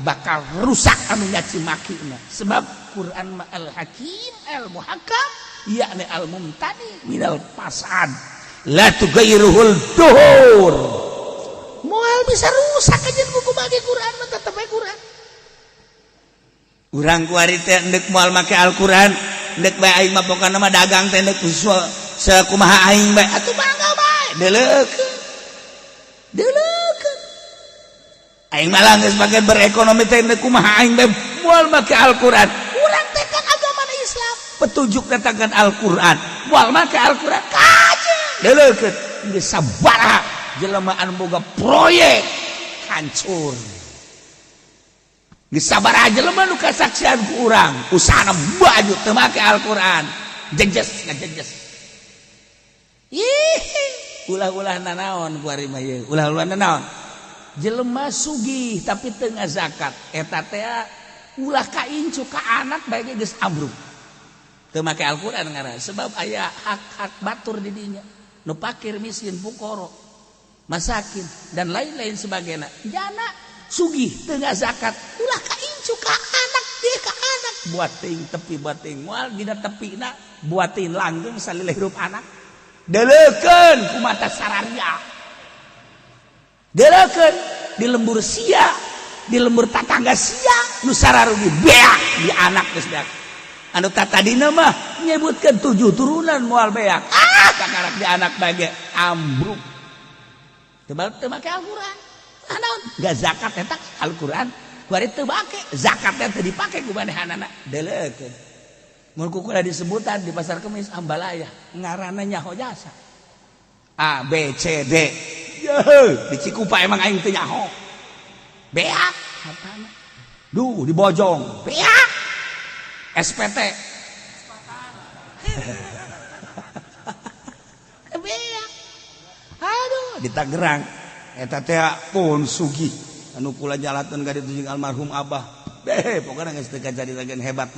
bakal rusak anu nyaci makina. Sebab Quran al-Hakim, al-Muhakam, yakni al-Mumtani minal fasad, la tugayyiruhul duhur. Moal bisa rusak aja ku make Quran, mah tetep aya Quran. Urang kuari teh endek moal make Al-Quran, endek bae aing mah pokona mah dagang teh endek sakumaha aing bae atuh bangga bae deuleukeun aing malah geus bagian berekonomi teh endek kumaha aing bae moal make Al-Quran urang teh kan agama Islam petunjuk datangkan Al-Quran moal make Al-Quran kaje deuleukeun geus sabaraha jelema anu boga proyek hancur geus sabaraha jelema nu kasaksian ku urang usahana baju teu make Al-Quran jejes ngajejes ulah-ulah nanaon kuari mah ye ulah-ulah nanaon jelema sugih tapi teu ngazakat eta teh ulah kaincu ka anak bae geus ambruk teu make Al-Qur'an ngaran sebab aya hak-hak batur di dinya nu fakir miskin fuqara masakin dan lain-lain sebagainya jana sugih teu ngazakat ulah kaincu ka anak dia ka anak buat ting tepi buat ting moal dina tepina buatin langgeng salileh hirup anak deleukeun ku mata sararia deleukeun di lembur sia di lembur tatangga sia nu sararugi beak di anak geus beak anu tatadina mah nyebutkeun 7 turunan moal beak kakarak di anak bage ambruk teu make Al-Qur'an naon ga zakat eta Al-Qur'an kuari teu make zakat teh teu dipake ku manehanana deleukeun mun kukula disebutan di pasar Kemis Ambalaya ngaranna nyaho jasa A B C D di Cikupa emang aing teu nyaho beak katana duh di Bojong beak SPT beak aduh di Tangerang eta teh pun sugih anu kula jalakeun ka ditu jeung almarhum Abah pokoknya nggak sedekat jadi bagian hebat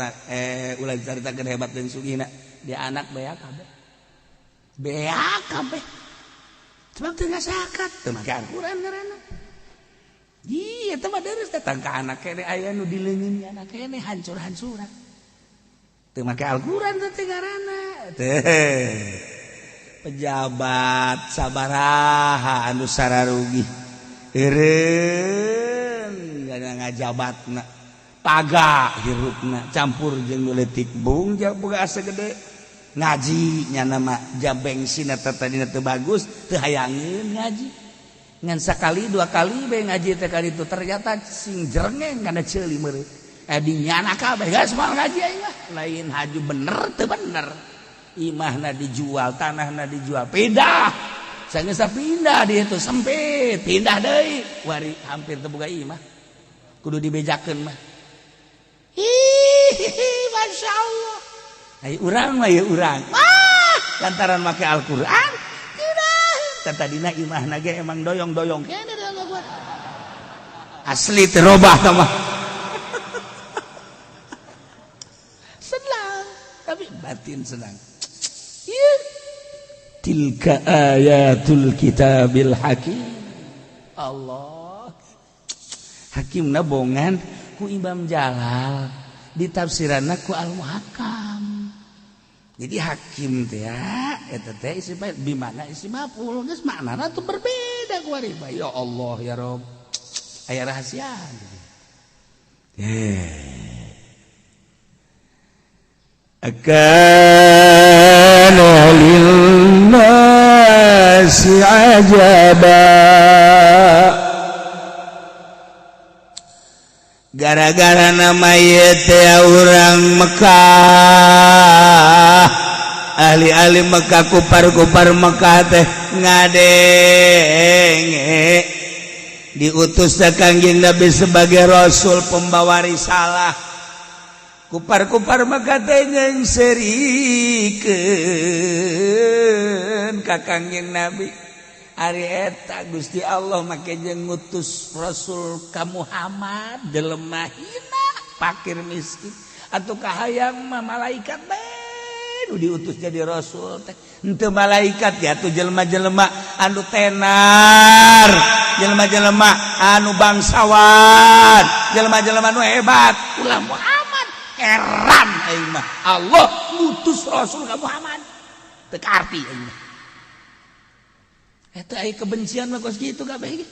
ulah diceritakan hebat dan sugihna dia anak beak kabeh sebab teu ngasakat teu make Al-Qur'an ngaranna iya teh mah deres datang ka anak kene aya nu dileungin anak kene hancur-hancuran teu make Al-Qur'an teh ngaranna teh pejabat sabaraha anu sararugi eureun ngajabatna paga hirupna campur jeung letik bung boga asa gede ngaji nya nama jabengsina tadina teu bagus teu hayangin ngaji ngan sakali dua kali bae ngaji teh kali itu ternyata sing jerengeng kana ceuli meureun dinyana kabeh geus moal ngaji aing mah lain haju bener teu bener imahna dijual tanahna dijual pindah sangeus pindah di itu sempit pindah deui wari hampir teu boga imah kudu dibejakeun mah Masya Allah ayo urang mah ya urang lantaran make Al-Quran tidak tadina imahna ge emang doyong-doyong kene asli terobah mah senang tapi batin senang tilka ayatul kitabil hakim Allah hakimna bongan ku Imam Jalal ditafsiranna ku Al-Muhakkam jadi hakim teh ya eta teh isim bimana isim maf'ul geus maknana tuh berbeda ku ari ya Allah ya Rabb aya rahasia akana lin-nasi ajaba gara-gara nama teh urang Mekah ahli-ahli Mekah kupar-kupar Mekah teh ngadenge diutus ka Kangjeng Nabi sebagai rasul pembawa risalah kupar-kupar Mekah teh nyengserikeun ka Kangjeng Nabi ari eta Gusti Allah make jeung ngutus rasul ka Muhammad jelema hina fakir miskin atuh kahayang mah malaikat bae nu diutus jadi rasul teh henteu malaikat ya atuh jelema-jelema anu tenar jelema-jelema anu bangsawan jelema-jelema anu hebat ulah Muhammad heran aing mah Allah ngutus rasul ka Muhammad teu kaarti aing mah eta aya kebencian mah kos kitu kabeh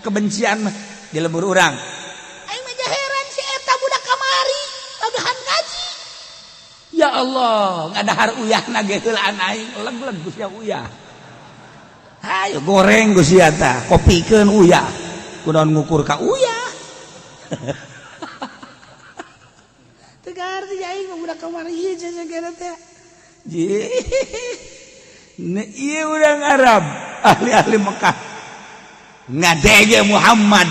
kebencian mah di lembur urang aing mah heran si eta budak kamari lagahan ngaji ya Allah ngadahar uyahna ge heulaan aing leg-leg Gusti uyah hayu goreng Gusti eta kopikeun uyah kunaon ngukur ka uyah teu ngarti aing mah budak kamari ieu sagara teh iya orang Arab ahli-ahli Mekah ngadege Muhammad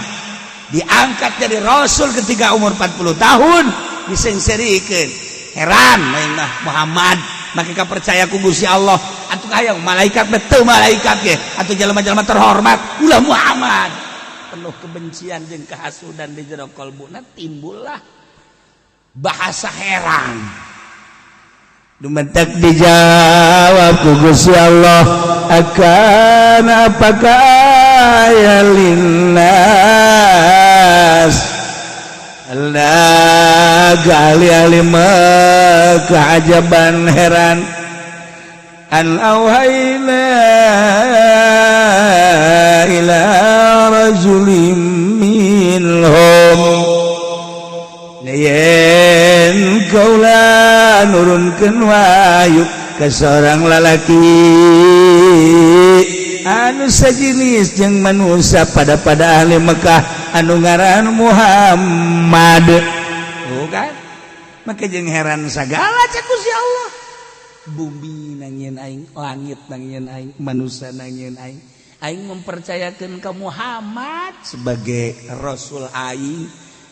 diangkat jadi rasul ketika umur 40 tahun disengserikeun heran mah Muhammad maka percaya ku Gusti Allah atuh hayang malaikat betul malaikat ge atuh jelema-jelema terhormat ulah Muhammad penuh kebencian jeung kehasudan di jero kalbuna timbullah bahasa heran dumentek dijawab ku Gusti Allah akan apakah aya linnas Allah gali keajaban heran an auhayna ila rajulim minhum yen kaula nurunkeun wahyu ka seorang lalaki anu sajenis jeung manusia pada ahli Mekah anu ngaran Muhammad. Tuh kan maka jeung heran sagala cek Gusti Allah. Bumi nangieun aing, langit nangieun aing, manusia nangieun aing. Aing mempercayakeun ka Muhammad sebagai rasul aing,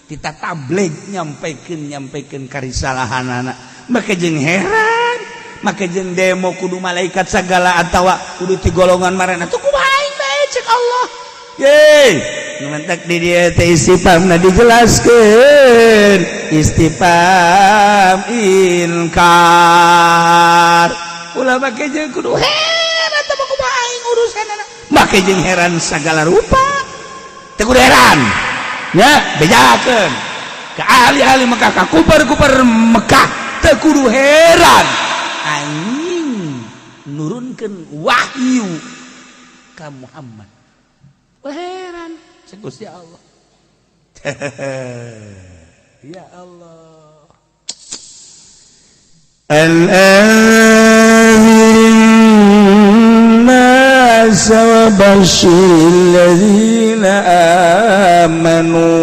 kita tabligh nyampaikeun karisalahanana. Maka jeung heran, maka jeung demo kudu malaikat sagala atawa kudu ti golongan marana teu kumaha aing bae cek Allah. Yeay, numantak di dieu teh istifhamna dijelaskeun. Istifham inkar. Ulah make jeung kudu heran teh kumaha aing urusanana. Make jeung heran sagala rupa. Teu kudu heran. Ya, bejakeun. Ka ahli-ahli Mekah, ka kupar-kupar Mekah teu kudu heran. Aing nurunkeun wahyu ka Muhammad. Heran cek Gusti Allah. Ya Allah. Al-nas wa basyiril ladzina amanu.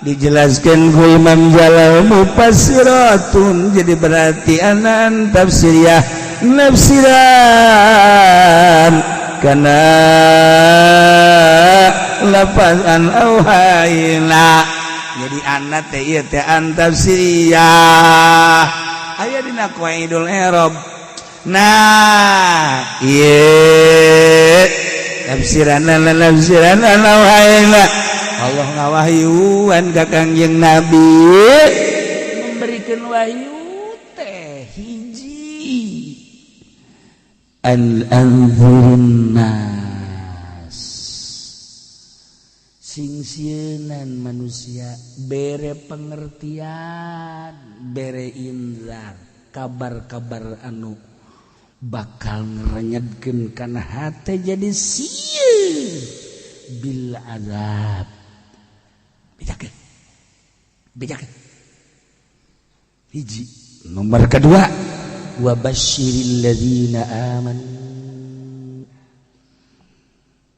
Dijelaskan ku Imam Jalal mufassiratun, jadi berarti anan tafsiriyah nafsiran kana lafazan auhayna, jadi anak teh ieu teh an tafsiriyah aya dina qaidul i'rab. Nah ieu tafsiran auhayna Allah ngawahyuan ka Kangjeng Nabi, memberikan wahyu teh hiji an anzirin nas, sing sieun manusia bere pengertian, bere inzar, kabar-kabar anu bakal ngerenyedkeun kana hate jadi sieun bil azab. Bejakeun hiji. Nomor kedua, wa basyiril ladzina amanu,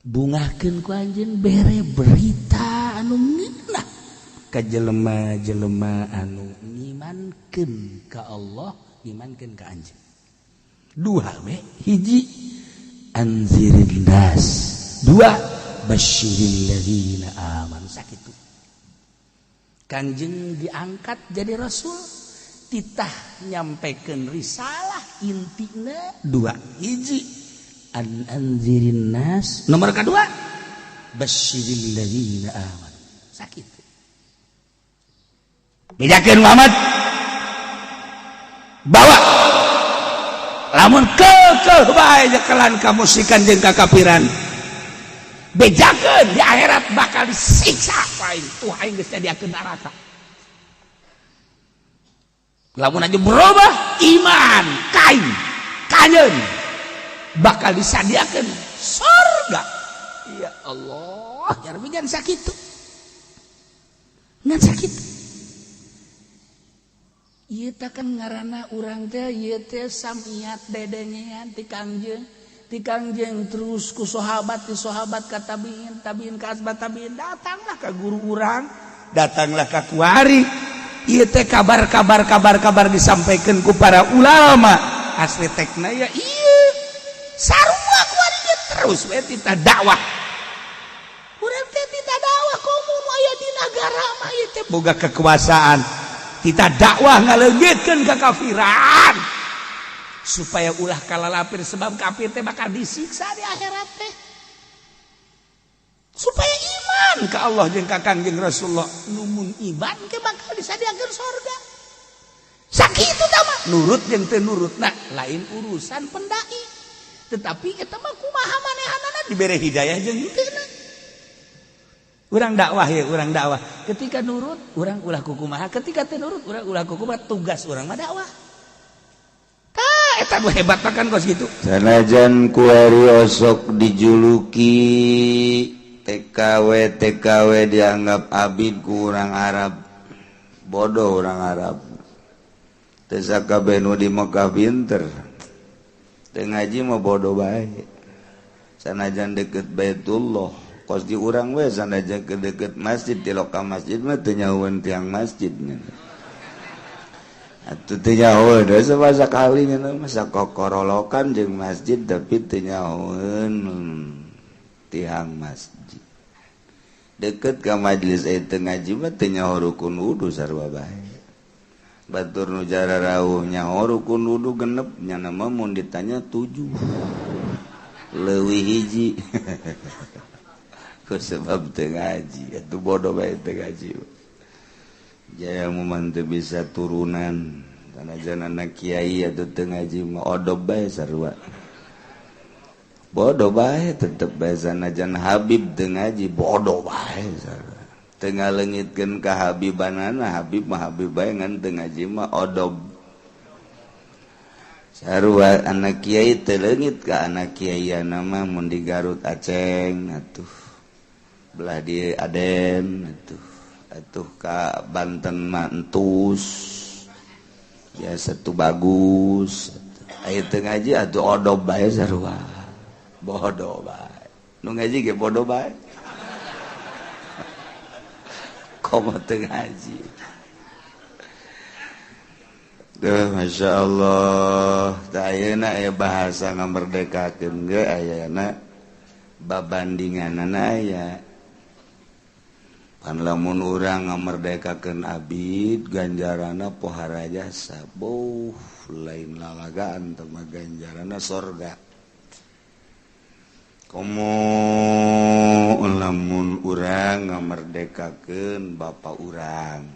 bungahkeun ku anjeun bere berita anu ngeunah ka jelema-jelema anu ngimankeun ka Allah, ngimankeun ka anjeun. Dua we, hiji anzirin nas, dua basyiril ladzina amanu. Sakitu Kanjeng diangkat jadi rasul, titah nyampaikan risalah intina dua, hiji an anzirin nas, nomor kedua basyiril ladzina amanu. Sakit bedakeun Muhammad bawa lamun kekeh bae jekelan kamusikan jeung kakafiran, bejakeun di akhirat bakal disiksa paing tuh aing geus nyadiakeun neraka. Lamun aja berubah iman kain kanyeun bakal disadiakeun surga. Ya Allah, jarang ngan sakitu. Ngan sakitu. Ieu teh kan ngaranna urang teh ieu teh samiat dedengean ti Kangjeng. Ti Kangjeng terus ku sahabat, ti sahabat ka tabiin, tabiin ka asbat tabiin, datanglah ka guru urang, datanglah ka kuari. Ieu teh kabar disampaikan ku para ulama. Asli tekna ya ieu. Sarua kuari dia terus we tita dakwah. Urang teh tita dakwah komo aya di nagara mah ieu teh boga kekuasaan. Tita dakwah ngaleungitkeun ka kafiran. Supaya ulah kalalapir, sebab kafir teh bakal disiksa di akhirat teh. Supaya iman ka Allah jeung ka Kangjeng Rasulullah, numun iman ke bakal disadiakeun surga. Sakitu tah mah nurut jeung teu nurutna lain urusan pendai. Tetapi eta mah kumaha manehanana dibere hidayah jeung henteu. Urang dakwah ya, urang dakwah. Ketika nurut urang ulah kukumaha, ketika teu nurut urang ulah kukumaha, tugas urang mah dakwah. Eta hebat kan kos gitu. Sanajan kuari osok dijuluki TKW dianggap abid ku urang Arab, bodoh urang Arab. Teu sakabeh nu di Mekah pinter, teu ngaji mah bodoh bae. Sanajan deket Baitullah kos di urang we sandaja ke deket masjid di lokal masjid mah teu nyahoeun tiang masjidnya atuh teu nyahoeun da sabasa kali nya masa kokorolokan jeung masjid tapi teu nyahoeun tiang masjid deket ka majelis teu ngaji mah teu nyaho rukun wudu sarua bae batur nu jara rawuh nyaho rukun wudu genep nya nama mun ditanya 7 leuwih hiji ku sebab teu ngaji atuh bodoh bae teu ngaji jaya mun teu bisa turunan tanajan anak kiai atuh teu ngaji mah odob bae sarua bodoh bae tetep bae sanajan Habib teu ngaji bodoh bae sarua teu ngaleungitkeun ka habibanana Habib mah Habib bae ngan teu ngaji mah odob sarua anak kiai teu leungit ka anak kiaiana mah mun di Garut Aceng atuh belah di Aden atuh ka Banten mah entus biasa tuh bagus aya teu ngaji atuh odob bae sarua bodoh bae nu ngaji ge bodoh bae komo teu ngaji duh Masya Allah tah ayeuna aya bahasa ngamerdekakeun ge ayeuna babandinganana aya pan lamun urang ngamerdekakeun abid ganjarana pohara jasa lain lalagaan teh mah ganjarana sorga komo lamun urang ngamerdekakeun bapak urang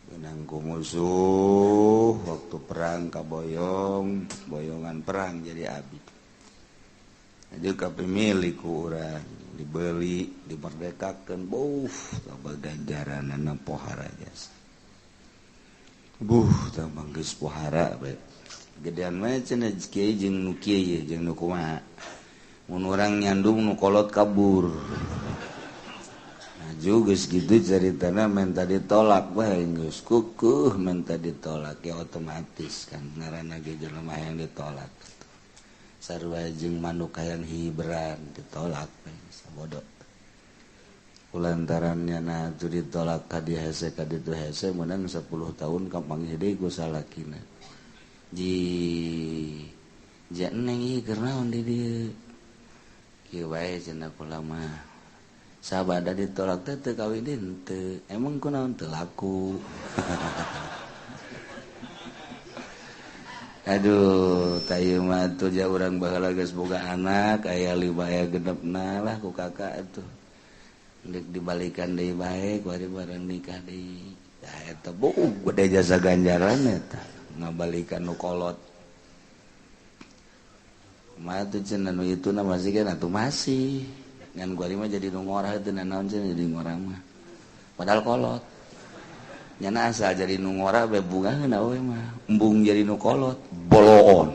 benang ku musuh waktu perang kaboyong boyongan perang jadi abdi jadi kapimilih ku urang dibeli dimerdekakeun tambah ganjaranana pohara jasa tambah geus pohara bae gedean mah cenah kiai jeung nu kieu jeung nu kumaha mun urang nyandung nu kolot kabur nah juga segitu ceritana minta ditolak bae geus kukuh minta ditolak ya otomatis kan ngaranna ge jelema yang ditolak sarua jeung manuk hayang hibran ditolak bae sabodo kulantarannya nah tu ditolak ka dieu hese ka ditu hese meunang 10 tahun kapanggih deui ku salakina neng ieu keur naon di dieu kieu wae cenah kula mah sabada ditolak teh teu kawin teu emang kunaon teu laku aduh tah mah tuh ja urang baheula geus boga anak aya 5 aya genepna lah ku kakak atuh deuk dibalikan deui bae ku ari bareng nikah deui tah eta gede jasa ganjaran eta ngabalikan nu kolot mah tuh cenah nu ituna masih kan atuh masih ngan gua mah jadi nu ngorah teu naon cenah jadi ngorah mah padahal kolot nyana asal jadi nu ngorah bae bungaheun we mah embung jadi nu kolot boloon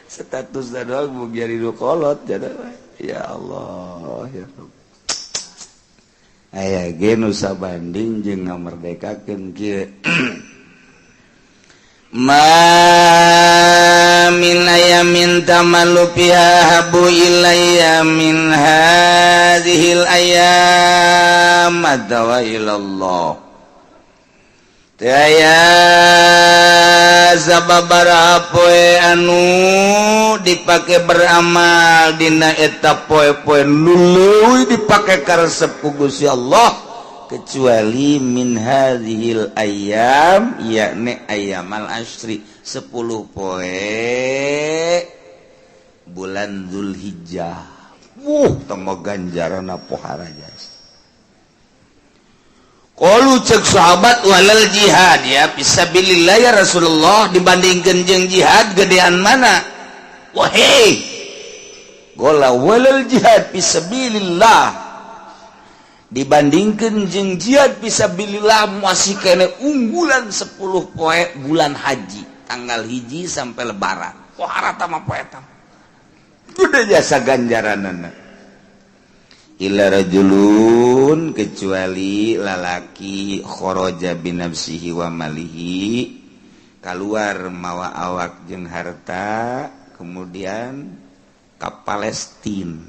status doang embung jadi nu kolot ya Allah ya Rabb aya ge nu sabanding jeung ngamerdekakeun kieu ma min ayamin tamalu fiha habu ilayya min hadhil ayyam adawa ilallah taya sababaraha poe anu dipake beramal dina eta poe-poe luluy dipake karesep ku Gusti Allah kecuali min hadhil ayyam yakni ayyamal asyri 10 poe bulan Zulhijjah tambah ganjaran pohara jasa qalu cek sahabat walal jihad ya fisabilillah ya Rasulullah dibandingkeun jeung jihad gedean mana wahai gola walal jihad fisabilillah dibandingkeun jeung jihad fisabilillah masih kene unggulan 10 poe bulan haji tanggal hiji sampai lebaran pohara tama poe tam gede jasa ganjaranana illa rajulun kecuali lalaki kharaja binafsihi wa malihi keluar mawa awak jeung harta kemudian ke Palestina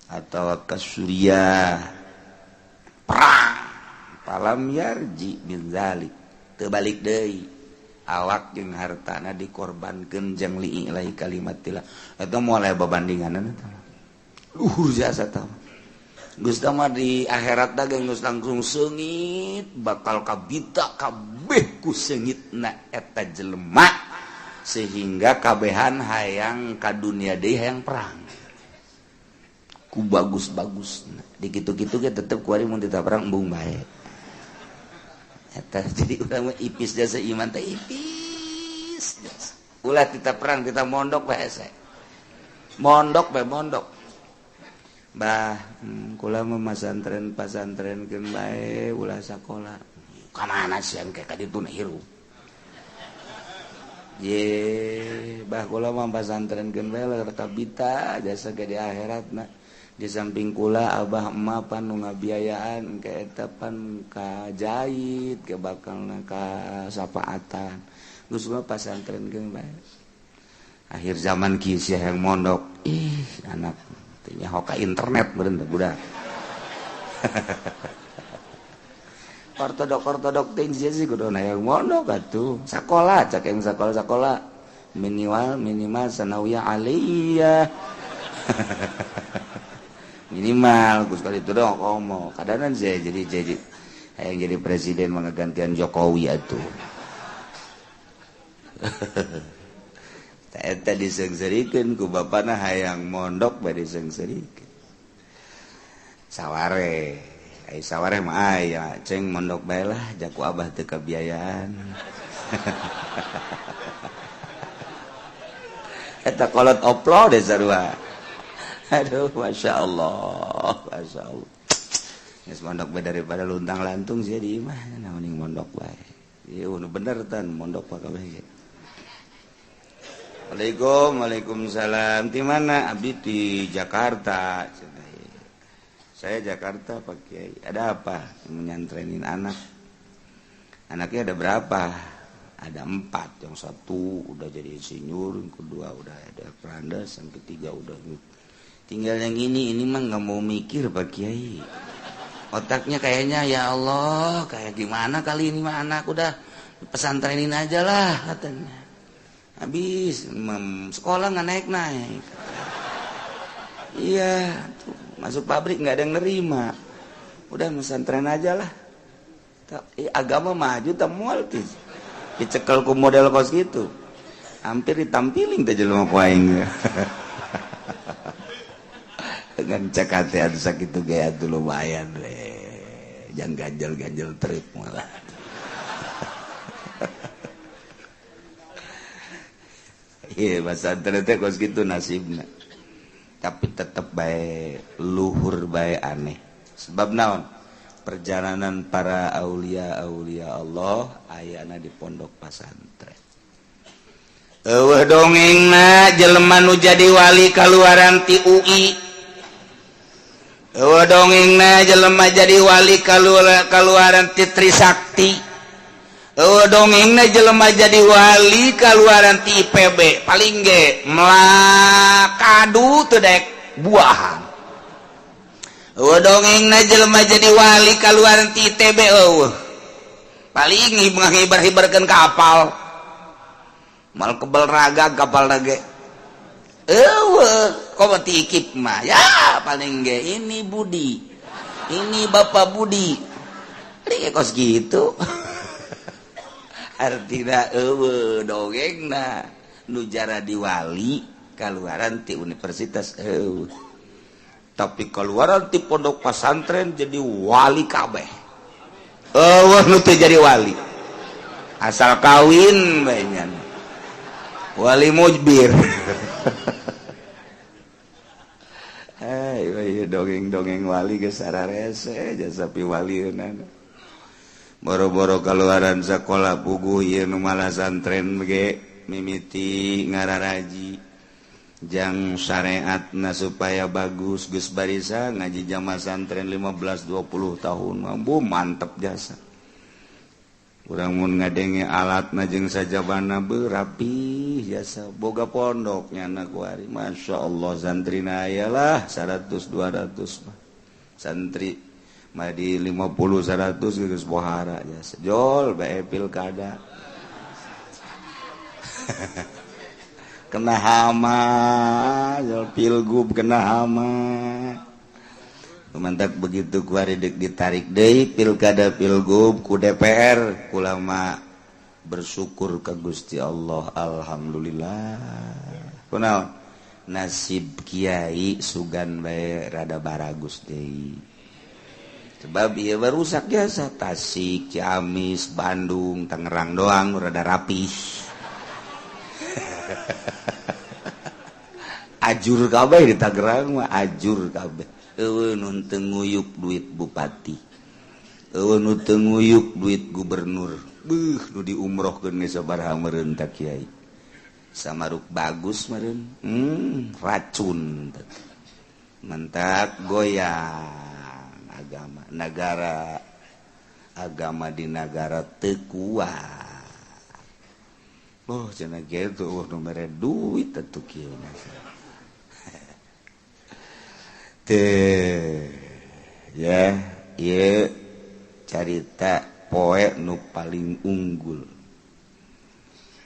atau ke Suriah perang palam yarji bin zalik terbalik deui awak jeung hartana dikorbankeun jeung li'ilai kalimatillah eta moal babandinganan eta luhur jasa tah geus mah di akhirat da geus langsung seungit bakal kabita kabeh ku seungitna eta jelema sehingga kabehan hayang ka dunia deui hayang perang ku bagus-bagus di kitu-kitu ge tetep kuari mun tita perang embung bae eta jadi urang mah ipis jasa iman teh ipis jasa ulah tita perang tita mondok bae saya mondok bae mondok bah kula mah pasantren-pasantrenkeun bae ulah sakola ka mana sieun ke ka ditu na hirup ye bah kula mah pasantrenkeun bae lah kabita jasa ge di akhiratna di samping kula abah emak pan nu ngabiayaan ke eta pan ka jahit ke bakalna ka sapaatan geus mah pasantrenkeun bae akhir zaman kieu sia yang mondok anak teh nyaho ka internet beureun teh budak ortodok teh sih kudu hayang mondok atuh sakola cak yang sakola minimal sanawiyah aliyah minimal gus kali itu dong komo kadang saya jadi hayang jadi presiden menggantian Jokowi atuh eta disengsirikeun ku bapana hayang mondok bae disengsirikeun saware mah aya ceng mondok bae lah jaku abah teu kabiayaan eta kolot oplo deh sarua aduh masya Allah geus mondok bae daripada luntang lantung sia di imah mending mondok bae ieu bener tan mondok pa kabeh. Waalaikumsalam. Di mana? Abdi di Jakarta. Saya Jakarta Pak Kiai. Ada apa? Menyantrenin anak. Anaknya ada berapa? Ada 4. Yang 1 udah jadi insinyur, yang kedua udah ada perandas, yang ketiga udah. Tinggal yang ini mah nggak mau mikir Pak Kiai. Otaknya kayaknya ya Allah, kayak gimana kali ini mah anak udah pesantrenin aja lah katanya. Habis sekolah nggak naik iya tuh, masuk pabrik nggak ada yang nerima udah pesantren aja lah agama maju temual tuh dicekel ku model kos gitu hampir ditampilin teh jelema ku aing dengan cekatean sakitu gaya tuh lumayan jangan ganjel trip malah iya pesantren teh kos gitu nasibna tapi tetep bae luhur bae aneh sebab naon perjalanan para aulia Allah ayana di pondok pesantren eueuh dongengna jelema nu jadi wali kaluaran ti UI eueuh dongengna jelema jadi wali kaluaran ti Trisakti dongengna jelema jadi wali kaluaran ti IPB paling ge melakadu teu dek buahan dongengna jelema jadi wali kaluaran ti ITB paling ngibar-hibarkeun kapal mal kebel raga kapal lage kok ti ikip mah ya paling ge ini Budi ini Bapak Budi ari kos gitu artina dongengna nu jadi wali kaluaran ti universitas tapi kaluaran ti pondok pesantren jadi wali kabeh nu teu jadi wali asal kawin bae nyan wali mujbir dongeng wali geus sararese jasa pi walieunana boro-boro kaluaran sekolah puguh ieu nu malah santren ge mimiti ngararaji jang syariatna supaya bagus geus barisa ngaji jamaah santren 15-20 tahun mampu mantep jasa kurang ngadenge alat najeng saja bana berapi jasa boga pondoknya anak wari Masya Allah santri ayalah 100-200 santri madi 50-100 geus pohara jasa jol bae pilkada kena hama jol pilgub kena hama mantap begitu kuari dek ditarik deui pilkada pilgub ku DPR ulama bersyukur ka Gusti Allah alhamdulillah kunaon nasib kiai sugan bae rada baragus deui sebab ieu barusak jasa Tasik Ciamis Bandung Tangerang doang rada rapih ajur kabeh di Tangerang mah ajur kabeh nu teu nguyuk duit bupati nu teu nguyuk duit gubernur nu diumrohkeun ge sabaraha meureun ta kiai samaruk bagus meureun racun mantap goyang agama negara agama di negara teu kuat cenah gitu nu mere duit atuh kieu ya ieu carita poe nu paling unggul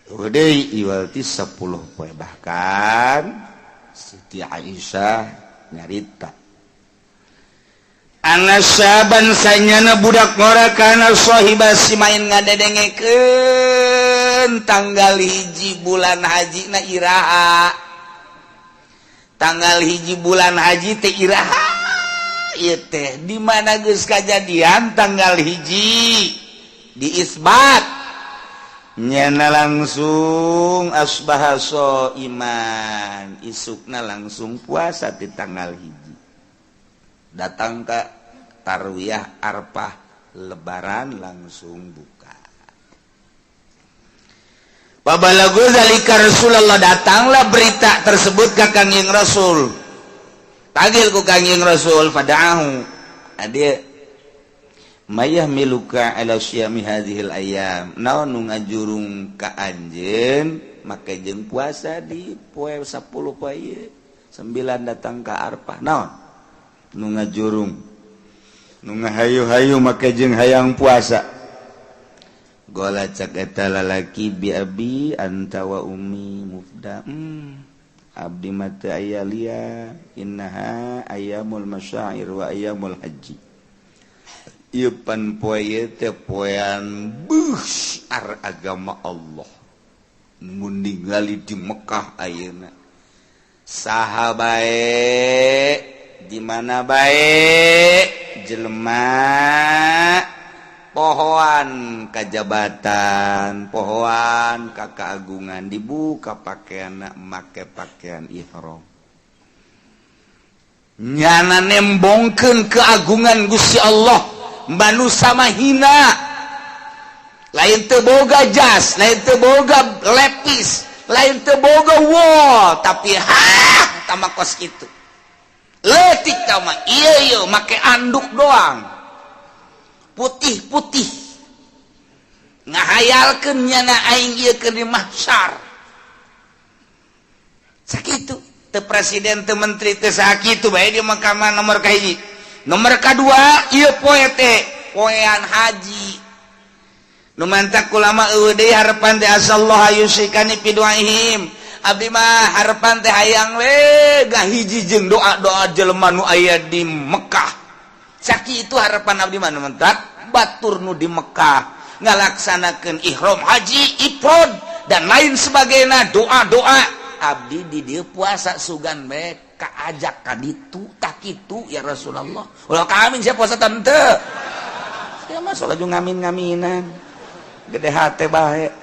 deui iwalti 10 poe bahkan Siti Aisyah nyarita ana saban sanyana budak ngora kana sahibah simain ngadedengekeun tanggal 1 bulan haji na iraha tanggal 1 bulan haji teh iraha ieu teh di mana geus kajadian tanggal 1 diisbat nyana langsung asbaha iman isukna langsung puasa di tanggal 1 datang ke tarwiyah arpah lebaran langsung buka Babalagu zalika Rasulullah datanglah berita tersebut ke Kangjeng Rasul. Tagil ku Kangjeng Rasul fada'ahu. Adia mayah miluka ala syami hadhil ayam. Naon nu ngajurung ka anjeun make jeung puasa di poe 10 poe ieu. 9 datang ka Arfah. Naon? Nu ngajurung. Nu ngahayu-hayu make jeung hayang puasa. Gola cak eta lalaki bi abi anta wa ummi mufda abdi mata ayalia innaha ayamul masyair wa ayamul haji ieu pan poe teh poean besar agama Allah mun ningali di Mekah ayeuna saha bae di mana bae jelema pohoan kajabatan, pohoan kakaagungan dibuka pakaian make pakaian ihram. Nyana nembongkeun keagungan Gusti Allah, manusia mah hina. Lain teu boga jas, lain teu boga lepis, lain teu boga wall, tapi tama kos kitu. Leutik tah mah ieu make anduk doang. Putih-putih ngahayalkeun nyana aing ieu keur di mahsyar sakitu teu presiden teu menteri teu sakitu bae di mahkamah nomor kahiji nomor kadua ieu poe teh poean haji nu mantak ulama eueuh deui harepan teh asallahu yusikani fi duaihim abdi mah harepan teh hayang we gahiji jeung doa-doa jelema nu aya di Mekah sakitu harapan abdi mah mentak batur nu di Mekah ngalaksanakeun ihram haji ifrad dan lain sebagainya doa-doa abdi di dieu puasa sugan bae kaajak ka ditu tak kitu ya Rasulullah ulah kami sia puasa teu ya mah salah ju ngamin-ngaminan gede hate bae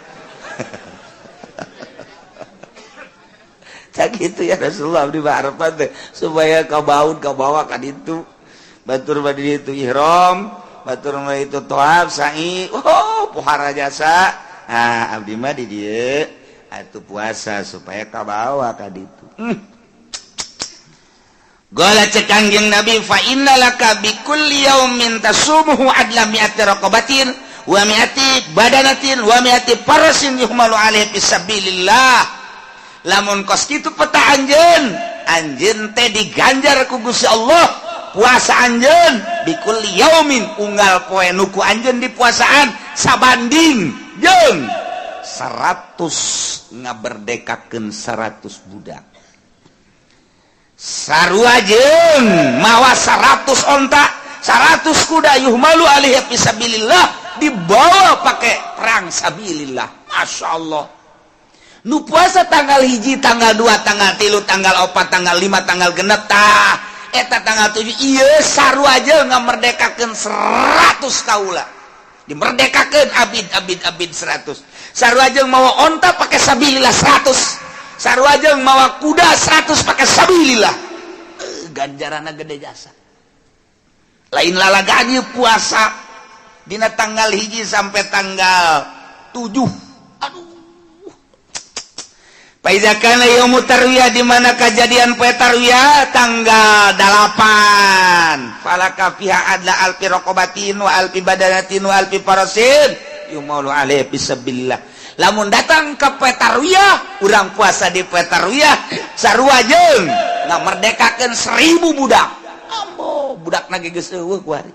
tak kitu ya Rasulullah abdi harapan teh supaya kabaud kabawa ka ditu batur badi itu ihram batur mah itu tawaf sa'i pohara jasa abdi mah di dieu atuh puasa supaya kabawa ka ditu Qala cek Kangjeng Nabi fa innalaka bi kulli yaumin tasumuhu adla mi'ati raqabatin wa mi'ati badanatin wa mi'ati farasin yuhmalu alaihi fisabilillah. Lamun kos kitu peta anjeun teh diganjar ku Gusti Allah puasa anjeun bikul yaumin unggal poe nuku anjeun di puasaan sabanding jeung 100 ngaberdekakeun 100 budak. Sarua jeung mawa 100 onta 100 kuda yuhmalu alaihi fisabilillah dibawa pakai perang sabilillah. Masya Allah. Nu puasa tanggal 1, tanggal 2, tanggal 3, tanggal 4, tanggal 5, tanggal genep tah eta tanggal 7 ieu sarua jeung ngamerdekakeun 100 kaula. Dimerdekakeun abid 100. Sarua jeung mawa onta pakai sabilillah 100. Sarua jeung mawa kuda 100 pakai sabilillah. Ganjarana gede jasa. Lain lalagaji puasa dina tanggal 1 sampai tanggal 7. Aduh. Faiza kana yaumut tarwiyah di mana kejadian poe tarwiyah tanggal 8. Falaka fiha adla alfi raqabatin wa alfi badanatin wa alfi farasin yumalu alaihi fisabilillah. Lamun datang ke poe tarwiyah urang puasa di poe tarwiyah sarua jeung ngamerdekakeun 1000 budak. Ambo budakna geus eueuh ku ari.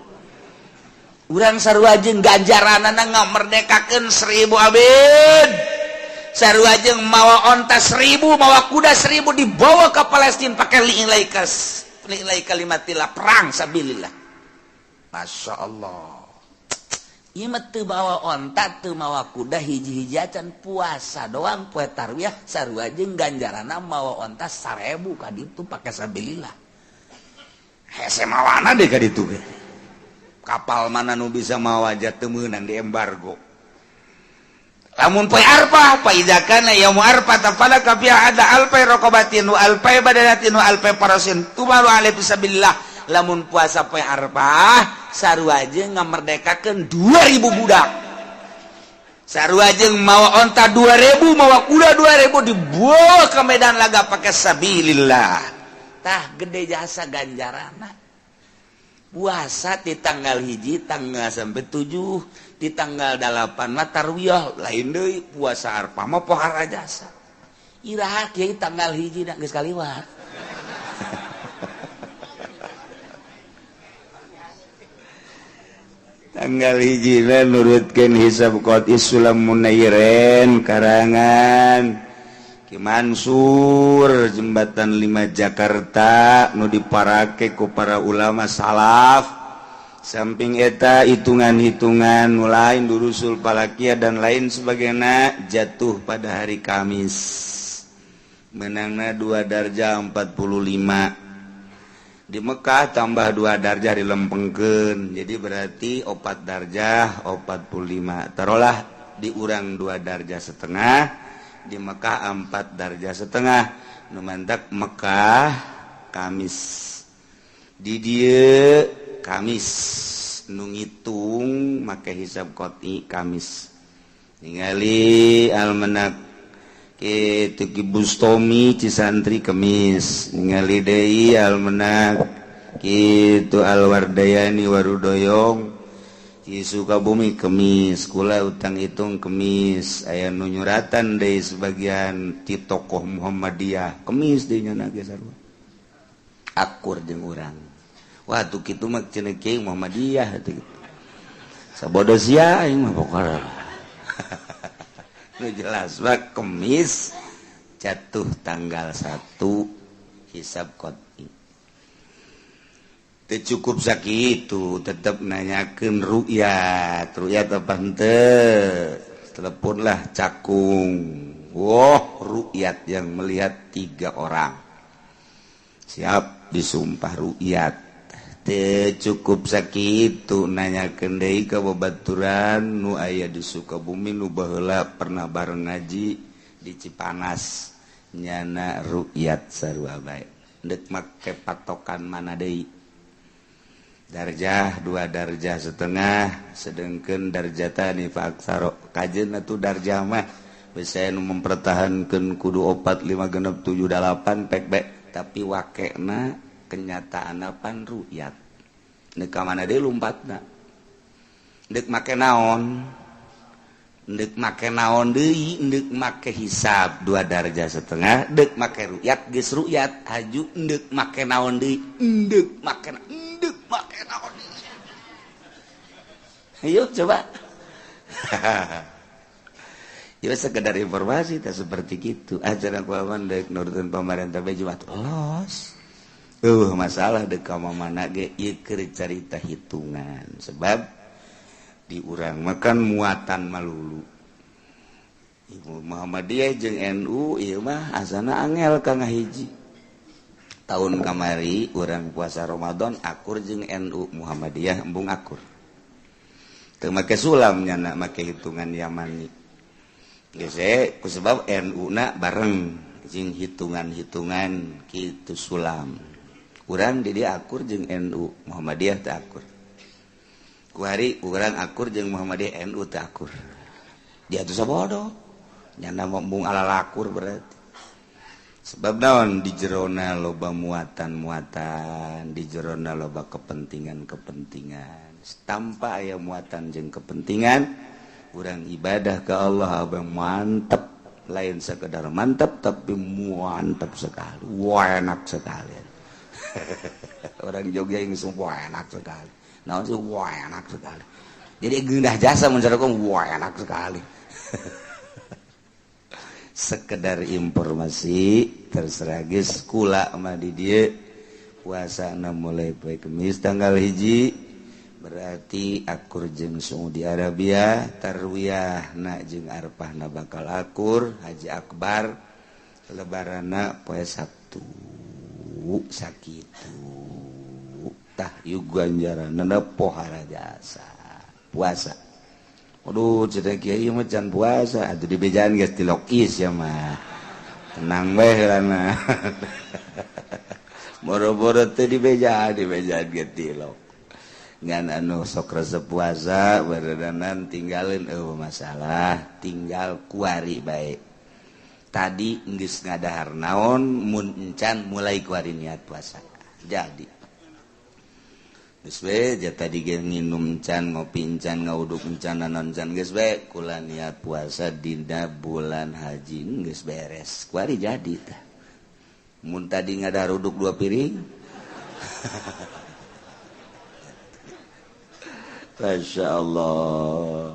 Urang sarua jeung ganjaranana ngamerdekakeun 1000 abid. Sarua jeung mawa onta 1000, mawa kuda 1000 dibawa ke Palestina pakai li'ilai kalimatillah perang sabilillah. Masya Allah. Ieu mah teu bawa onta, teu mawa kuda, hiji-hijian puasa doang poe tarwiyah sarua jeung ganjaranna mawa onta 1000 ka ditu pakai sabilillah. Hese mawana deh ka ditu ge. Kapal mana nu bisa mawa aja teu meunang di embargo. Lamun poe Arfah fa idza kana yaum Arfah tafalaka fiha ada alfai raqabatin wa alfai badanatin wa alfai farasin tumalu alaihi fisabilillah. Lamun puasa poe Arfah sarua jeung ngamerdekakeun 2000 budak. Sarua jeung mawa onta 2000, mawa kuda 2000 dibawa ke medan laga pakai sabilillah. Tah gede jasa ganjarana. Puasa di tanggal 1 tanggal sampai 7, di tanggal 8 mah tarwiyah lain deui puasa Arfah mah pohara jasa. Iraha kieu tanggal 1 da geus kaliwat. Tanggal 1 nurutkeun hisab Qatis Sulam Munairen karangan Ki Mansur jembatan 5 Jakarta nu diparake ku para ulama salaf. Samping eta hitungan-hitungan lain durusul palakia dan lain sebagainya jatuh pada hari Kamis. Menangna 2 darjah 45. Di Mekah tambah 2 darjah dilempengkeun. Jadi berarti 4 darjah 45. Taruhlah diurang 2 darjah setengah. Di Mekah 4 darjah setengah. Nu mantak Mekah Kamis. Di dieu Kamis nu ngitung make hisab qati Kamis. Ningali almanak kitu Ki Bustomi Cisantri Kemis. Ningali deui almanak kitu Alwardayani Warudoyong Ci Sukabumi Kemis. Kula utang hitung Kemis. Aya nu nyuratan deui sebagian ti tokoh Muhammadiyah Kemis deui nyana ge sarua. Akur jeung urang. Wah tuh kitu mah cenah kieu Muhammadiyah atuh gitu. Sabodo sia aing mah pokona. Nu jelas mah Kemis jatuh tanggal 1 hisab qati. Teu cukup sakitu, tetep nanyakeun ru'yat. Ru'yat apa henteu? Teleponlah cakung. Woh, ru'yat yang melihat 3 orang. Siap disumpah ru'yat. Cukup sakitu nanyakeun deui ka babaturan nu aya di Sukabumi nu baheula pernah bareng ngaji di Cipanas nyana ru'yat sarua bae. Deuk make patokan mana deui. Darjah 2 darjah setengah sedengkeun darjatan fa aksaro. Kajeun atuh darjah mah bisa nu mempertahankeun kudu 4 5 genep 7 8 pek bae tapi wakena kenyataan pan ru'yat. Neka mana deui lumpatna. ndek make naon ndek make naon deui ndek make hisab 2 darajat setengah ndek make ru'yat geus ru'yat haju ndek make naon deui ndek make naon deui ayo coba ya sekedar informasi tak seperti gitu acara kuaman dek nurutin pemerintah bejuat los masalah dek ka mana ge ieu keur carita hitungan sebab di urang makan muatan malulu Ibu Muhammadiyah jeung NU ieu mah asana angel ka ngahiji tahun kamari urang puasa Ramadan akur jeung NU Muhammadiyah embung akur teu make sulam nya make hitungan Yamani geus ku sebab NU na bareng jeung hitungan-hitungan kitu sulam urang di dia akur jeung NU Muhammadiyah teu akur kuari urang akur jeung Muhammadiyah NU teu akur dia tuh sabodo nyana mung alalakur berarti sebab naon di jerona loba muatan-muatan di jerona loba kepentingan-kepentingan tanpa aya muatan jeung kepentingan urang ibadah ke Allah abang mantep lain sekedar mantep tapi mantep sekali enak sekali orang Jogja yang semua enak sekali nah itu enak sekali jadi gendah jasa menceritakan enak sekali sekedar informasi terserah geus kula mah di dieu puasana mulai poe Kemis tanggal 1 berarti akur jeung Saudi Arabia tarwiyah na jeung arpahna bakal akur haji akbar lebarana poe Sabtu sakitu tah yuk ganjaranna pohara jasa puasa aduh cedak kieu mah can puasa atuh dibejaan geus tilokis ya mah tenang we heulana boro-boro teu dibejaan geus tilok ngan anu sok resep puasa beredanan tinggalin masalah tinggal kuari bae tadi geus ngadahar naon mun encan mulai kuari niat puasa jadi geus we tadi ge nginum encan ngopi encan ngauduk encan nanon encan geus we kula niat puasa dina bulan haji geus beres kuari jadi tah mun tadi ngadahar uduk 2 piring Masya Allah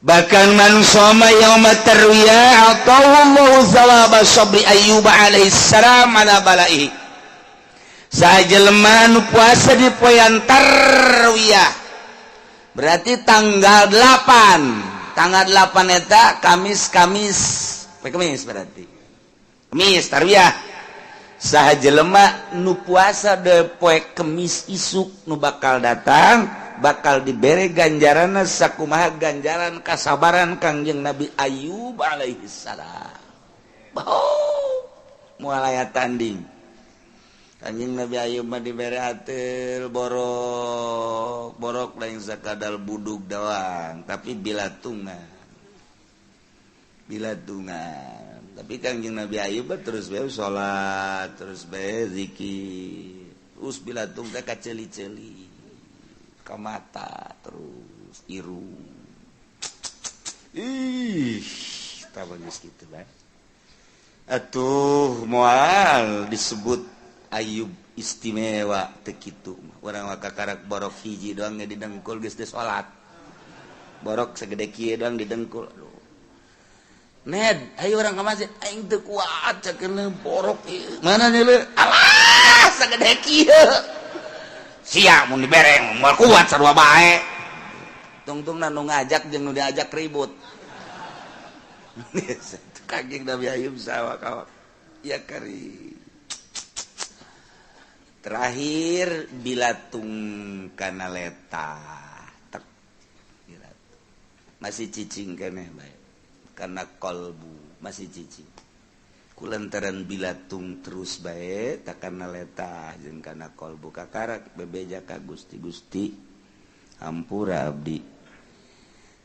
bahkan man shoma yauma tarwiyah atawallahu thawaba sabri ayyub alaihissalam ala balaihi sajelema nu puasa di poean tarwiyah berarti tanggal 8 eta Kamis berarti Kamis tarwiyah saha jelema nu puasa de poe Kemis isuk nu bakal datang bakal dibere ganjaranna sakumaha ganjaran kasabaran Kangjeng Nabi Ayub alaihi salam moal aya tanding Kangjeng Nabi Ayub mah dibere atel borok lain sakadal budug doang tapi bilatungan tapi Kangjeng Nabi Ayub terus bae salat terus bae zikir terus bilatung teh kaceli-celi ka mata terus irung tah geus kitu bae atuh moal disebut Ayub istimewa teu kitu urang mah kakarak borok hiji doang didengkul geus teh salat borok sagede kieu doang didengkul aduh Ned, ayo orang ke masjid, aing teu kuat cakeun borok ieu. Mana nyeuleuh? Alah, sagede kieu. Sia mun dibereng, moal kuat sarua bae. Tungtungna nu ngajak jeung nu diajak ribut. Kangjeng Nabi Ayub sawa kawak. Ya kari. Terakhir bilatung kana leta. Tek. Masih cicing keneh bae. Karena kolbu masih cicing kulantaran bilatung terus bae tak karena letah jeung karena kolbu kakarak bebeja ka Gusti hampura abdi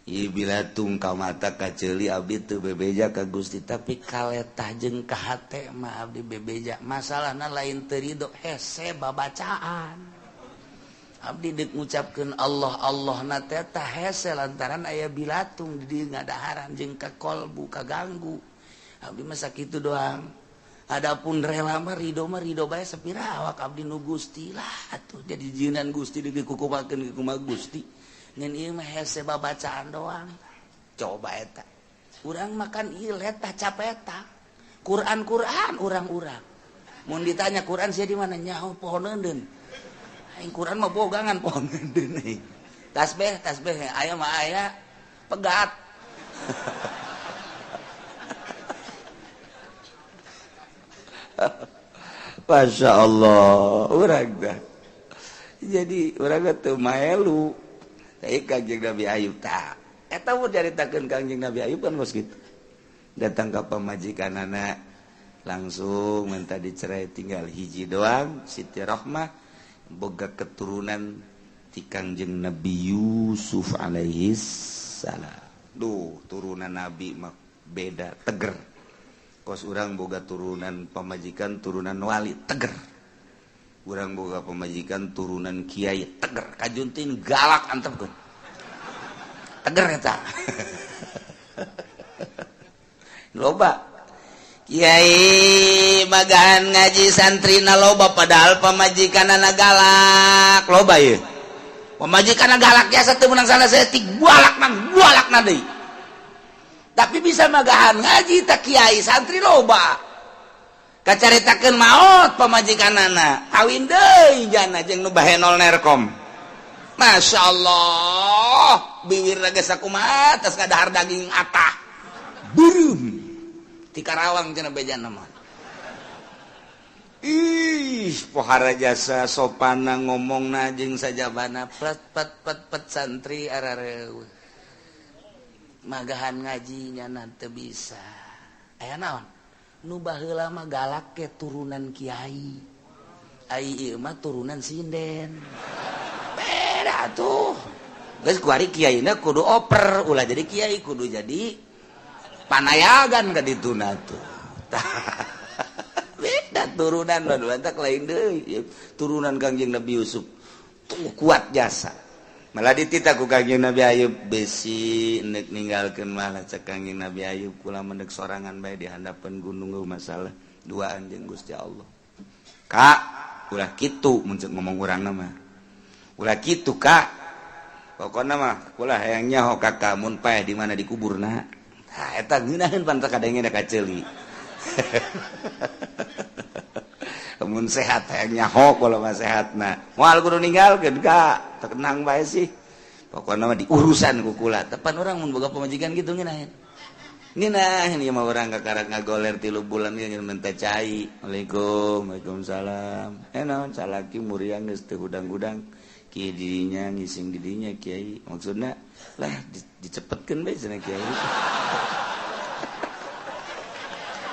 ieu bilatung ka mata ka ceuli abdi teu bebeja ka Gusti tapi ka letah jeung ka hate mah abdi bebeja masalahna lain teu ridho hese babacaan Abdi dek ngucapkeun Allah Allah na teh tah hese lantaran aya bilatung di dieu ngadaharan jeung ka kolbu kaganggu. Abdi mah sakitu doang. Adapun rela mah ridho bae sapira awak abdi nu Gusti lah atuh jadi jieunan Gusti dikukumakeun ku kumaha Gusti. Ngan ieu mah hese babacaan doang. Coba eta. Urang makan ieu letah capeta. Quran urang-urang. Mun ditanya Quran sia di mana nyaho pohon eundeun. Aing Quran mah bogangan pohon eundeun euy. Tasbih aya mah aya pegat. Masya Allah urang dah. Jadi urang teu maelu. Tapi Kangjeng Nabi Ayub tah. Eta mah diaritakeun Kangjeng Nabi Ayub kan geus kitu. Datang ka pamajikanana langsung minta dicerai tinggal hiji doang Siti Rohmah boga keturunan ti Kangjeng Nabi Yusuf alaihi salam. Duh turunan Nabi mah beda teger. Kos urang boga turunan pamajikan turunan wali teger. Urang boga pamajikan turunan kiai teger. Kajuntin galak antepkeun. Teger eta. Loba Kiai magahan ngaji santrina loba padahal pamajikanana galak loba ieu. Pamajikanana galak ya teu meunang salah setik gualakna deui. Tapi bisa magahan ngaji tak kiai santri loba. Kacaritakeun maot pamajikanana, kawin deui jana jeung nu bahenol nerkom. Masya Allah, bibir lagi sakumaha tas kadahar daging atah. Burum. Di Karawang cenah bejana mah. Ih, pohara jasa sopana ngomongna jeung sajabana Pet santri arareueuh. Magahan ngaji nya teu bisa. Aya naon? Nu baheula mah galak ke turunan kiai. Ai ieu mah turunan sinden. Beda tuh. Geus kuari kiaina kudu oper, ulah jadi kiai kudu jadi panayagan ka dituna tuh. Beda turunan mah tak lain deui. Turunan Kangjeng Nabi Yusuf tuh kuat jasa. Malah ditita ku Kangjeng Nabi Ayub besi neuk ninggalkeun malah cek Kangjeng Nabi Ayub kula mendek sorangan bae di handapan gunung masalah duaan jeung Gusti Allah. Kak, ulah kitu mun ceuk ngomong urangna mah. Ulah kitu, Kak. Pokona mah kula hayang nyaho kakak mun paeh di mana dikuburna. Nah, eta ngeunaheun pantak kadenge da kaceuli. Mun sehat hayang nyaho kalau mah sehatna. Moal kudu ninggalkeun Kak, tenang bae sih. Pokona mah diurusan ku kula. Tepan urang mun boga pamajikan kitu ngeunaheun. Ngeunaheun ieu mah urang kakarek ngagoler 3 bulan ieu minta cai. Waalaikumsalam. Naon salaki muriang geus teu gudang-gudang. Kiai didinya ngising didinya kiai maksudna lah dicepetkeun bae cenah kiai